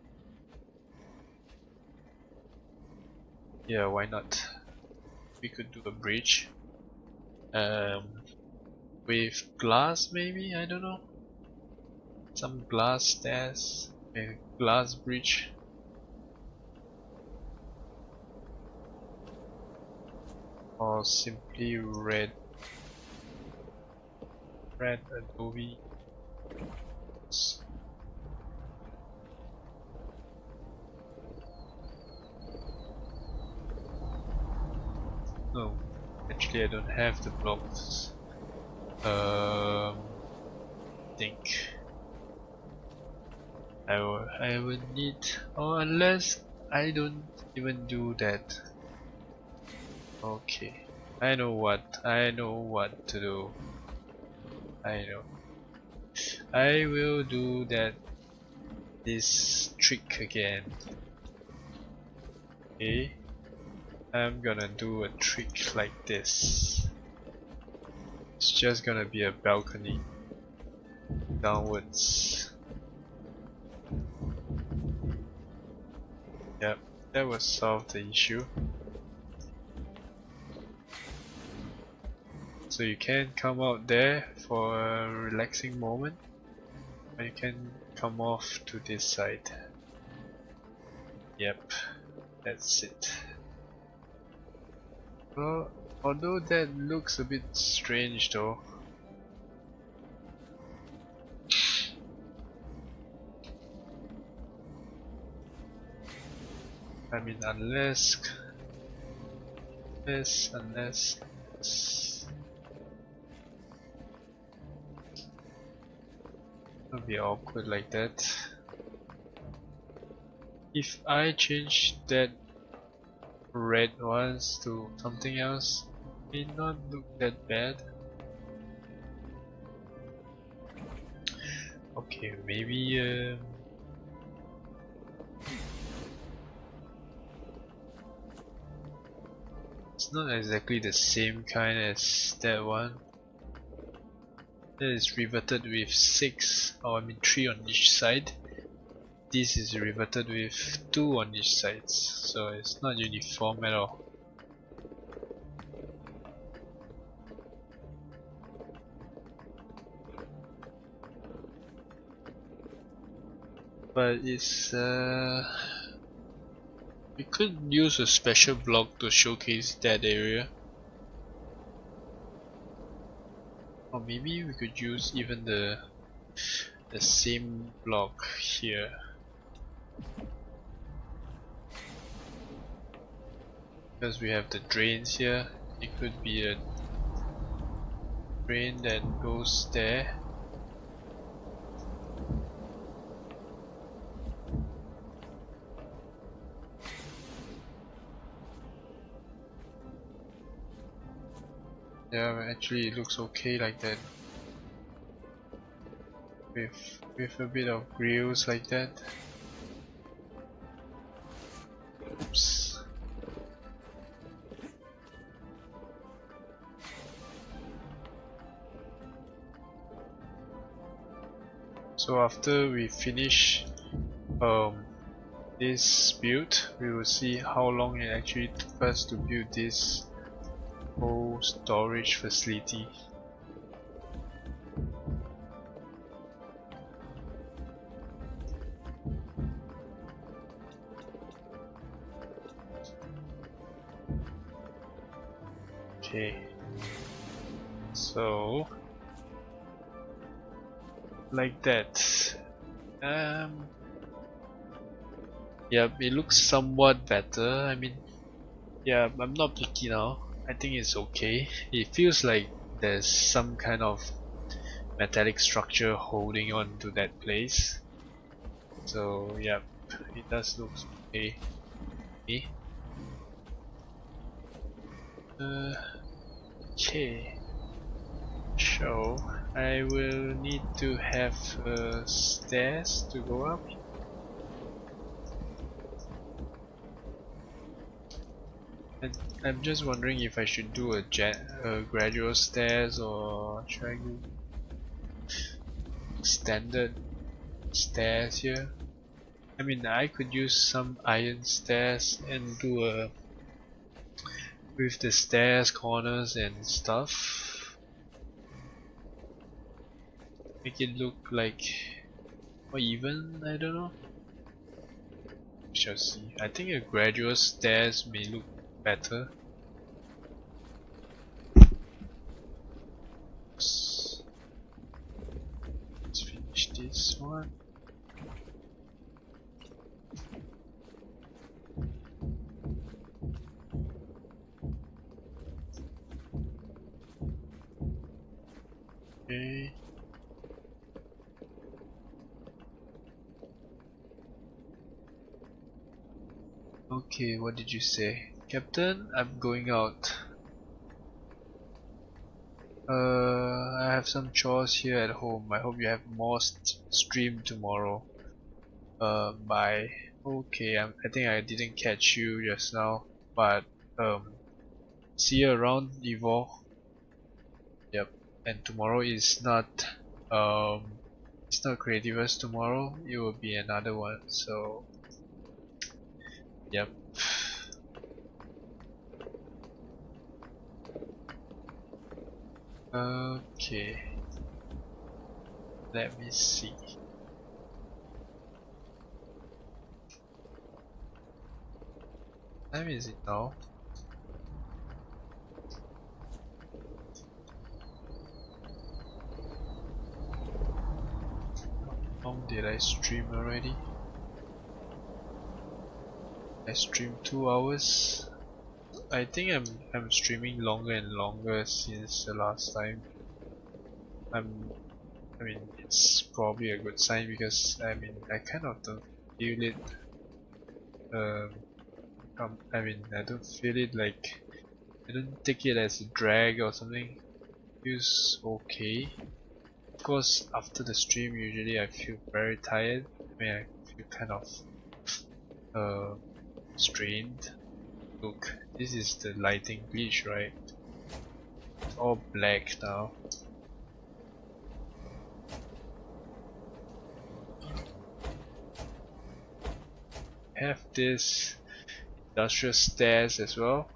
Yeah, why not? We could do a bridge with glass, maybe, I don't know. Some glass stairs, a glass bridge. Or simply red adobe. No, actually I don't have the blocks. Think I would need, or unless I don't even do that. Okay, I know what to do. I know. I will do this trick again. Okay, I'm gonna do a trick like this. It's just gonna be a balcony downwards. Yep, that will solve the issue. So you can come out there for a relaxing moment, or you can come off to this side. Yep, that's it. Well, although that looks a bit strange though. I mean, unless it'll be awkward like that. If I change that red ones to something else, it may not look that bad. Okay, maybe it's not exactly the same kind as that one. That is reverted with 6, or I mean 3 on each side. This is reverted with 2 on each side, so it's not uniform at all. But it's we could use a special block to showcase that area. Or maybe we could use even the same block here. Because we have the drains here, it could be a drain that goes there. Yeah, actually it looks okay like that. With a bit of grills like that. Oops. So after we finish this build, we will see how long it actually took us to build this whole storage facility. Okay, so like that. Yeah, it looks somewhat better. I mean, yeah, I'm not picky now. I think it's okay. It feels like there's some kind of metallic structure holding on to that place. So yeah, it does look okay. Okay. So I will need to have stairs to go up. And I'm just wondering if I should do a gradual stairs or should I do standard stairs here. I mean, I could use some iron stairs and do a with the stairs corners and stuff, make it look like or even, I don't know. We shall see. I think a gradual stairs may look better. Let's finish this one. Okay. Okay, what did you say? Captain, I'm going out. I have some chores here at home. I hope you have more stream tomorrow. Bye. Okay, I think I didn't catch you just now, but see you around Evo. Yep. And tomorrow is not it's not Creativerse tomorrow. It will be another one. So yep. Okay. Let me see. What time is it now? How long did I stream already? I streamed 2 hours. I think I'm streaming longer and longer since the last time. I mean, it's probably a good sign because I mean I kind of don't feel it. I mean I don't feel it like I don't take it as a drag or something. It feels okay. Of course, after the stream, usually I feel very tired. I mean, I feel kind of strained. Look, this is the lighting glitch, right? It's all black now. Have this industrial stairs as well.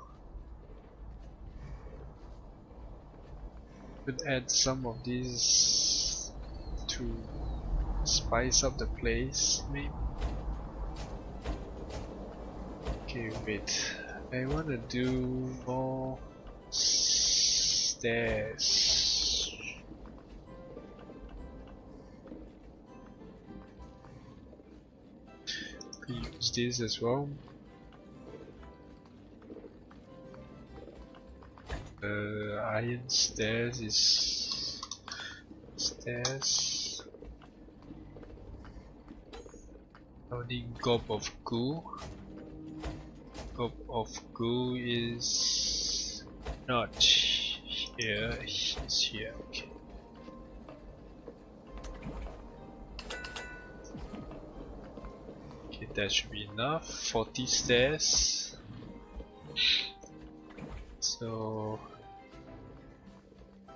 Could add some of these to spice up the place, maybe. Okay, wait. I wanna do more stairs. Use this as well. Iron stairs is stairs. Only gob of goo. Gob of goo is not here. It's here. Okay. Okay, that should be enough. 40 stairs. So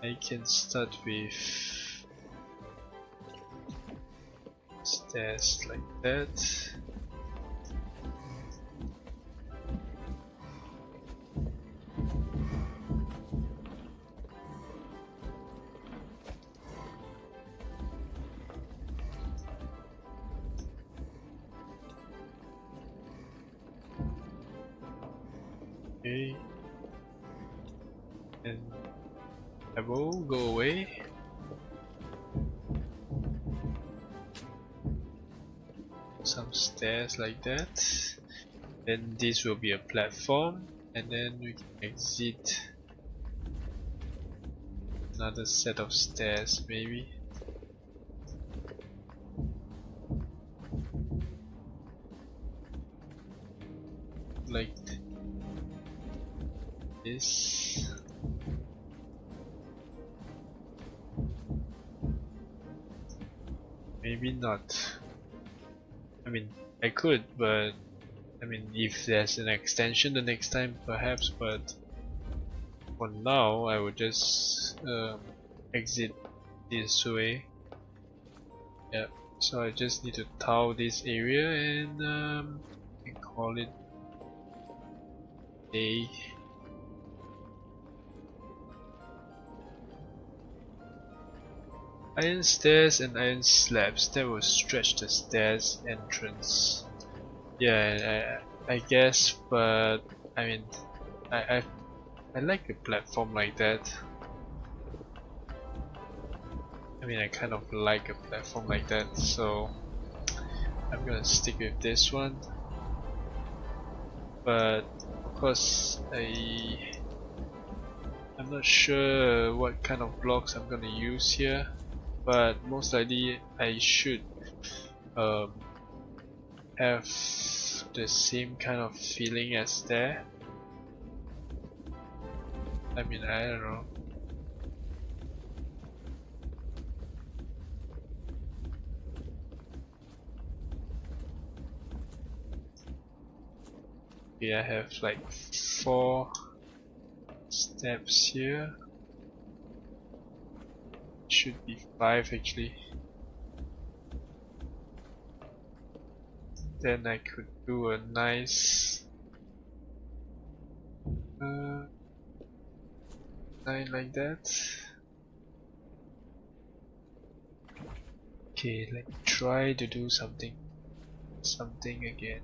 I can start with stairs like that. Okay, and I will go away. Some stairs like that. Then this will be a platform, and then we can exit another set of stairs maybe. Like this. Maybe not. I mean, I could, but I mean, if there's an extension the next time, perhaps. But for now, I would just exit this way. Yeah. So I just need to tile this area and call it a. Iron stairs and iron slabs that will stretch the stairs entrance. Yeah, I guess, but I mean, I like a platform like that. I mean, I kind of like a platform like that, so I'm gonna stick with this one. But of course, I'm not sure what kind of blocks I'm gonna use here. But most likely I should have the same kind of feeling as there. I mean, I don't know. Okay, I have like 4 steps here. Should be 5 actually. Then I could do a nice line like that. Okay, let's try to do something again.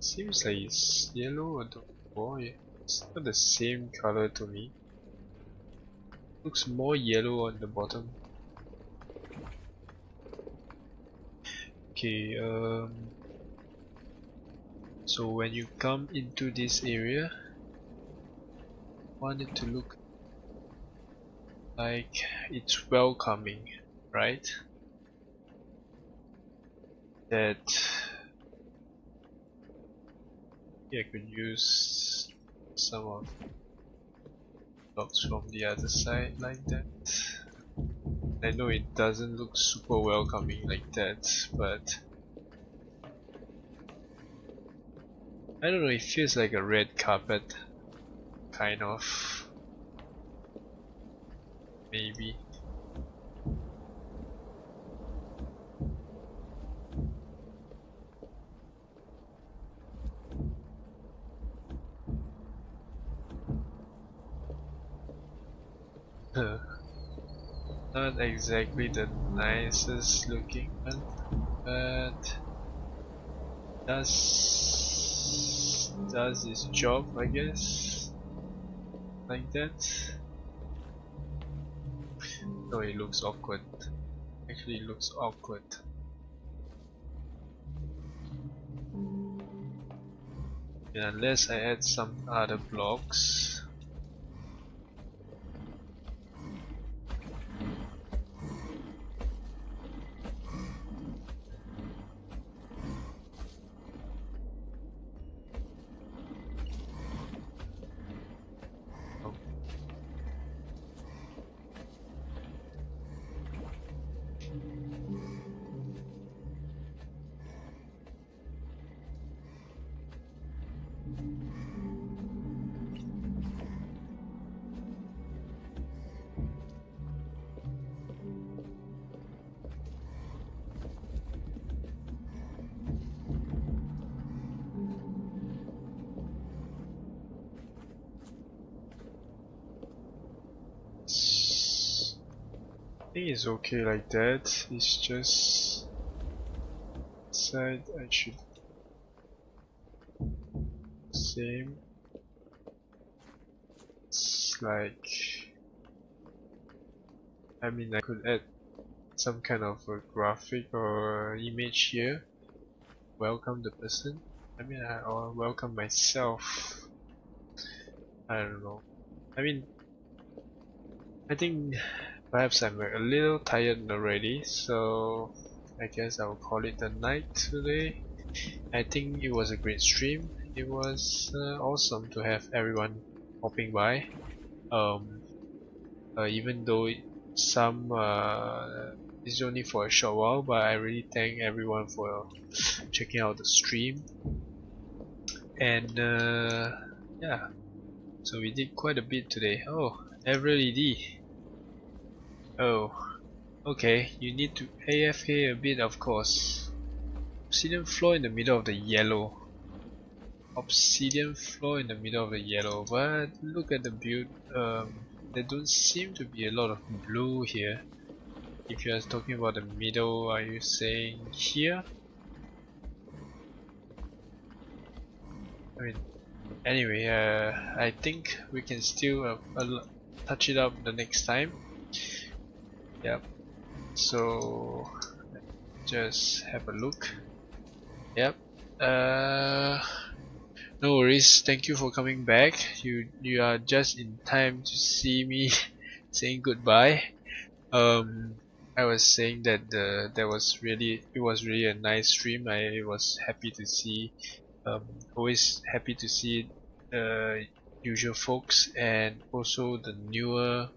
Seems like it's yellow on the wall. It's not the same color to me. Looks more yellow on the bottom. Okay, so when you come into this area, I want it to look like it's welcoming, right? That I could use some of blocks from the other side like that. I know it doesn't look super welcoming like that, but I don't know, it feels like a red carpet, kind of. Maybe. Not exactly the nicest looking one, but does its job, I guess. Like that. No, it looks awkward. Actually, it looks awkward. And unless I add some other blocks. I think it's okay like that. It's just side I should same. It's like, I mean, I could add some kind of a graphic or image here. Welcome the person. I mean, or welcome myself. I don't know. I mean, I think perhaps I'm a little tired already, so I guess I'll call it a night today. I think it was a great stream. It was awesome to have everyone hopping by. Even though some is only for a short while, but I really thank everyone for checking out the stream. And yeah, so we did quite a bit today. Oh, Everett ED. Oh, okay, you need to AFK a bit, of course. Obsidian floor in the middle of the yellow. Obsidian floor in the middle of the yellow, but look at the build. There don't seem to be a lot of blue here. If you are talking about the middle, are you saying here? I mean, anyway, I think we can still touch it up the next time. Yep. So just have a look. Yep. No worries. Thank you for coming back. You are just in time to see me saying goodbye. I was saying that it was really a nice stream. I was happy to see, always happy to see usual folks and also the new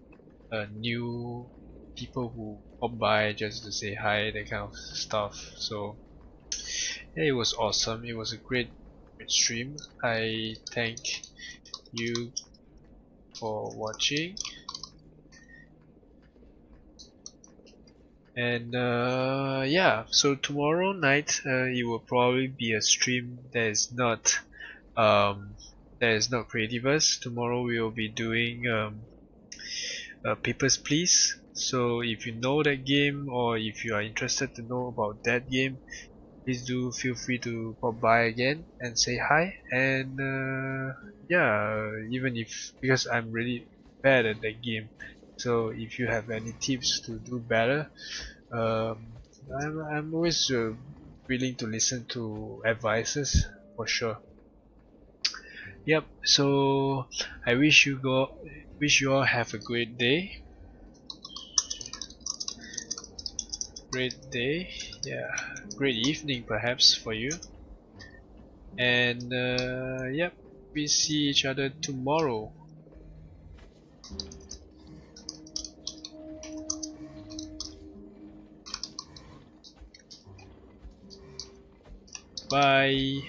people who pop by just to say hi, that kind of stuff. So yeah, it was awesome. It was a great stream. I thank you for watching. And yeah, so tomorrow night it will probably be a stream that is not Creativerse. Tomorrow we will be doing Papers, Please. So if you know that game, or if you are interested to know about that game, please do feel free to pop by again and say hi. And yeah, even if, because I'm really bad at that game, so if you have any tips to do better, I'm always willing to listen to advices for sure. Yep. So I wish you all have a great day. Yeah, great evening perhaps for you. And yep, we see each other tomorrow. Bye.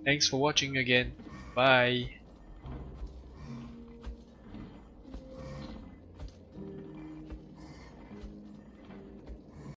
Thanks for watching again. Bye.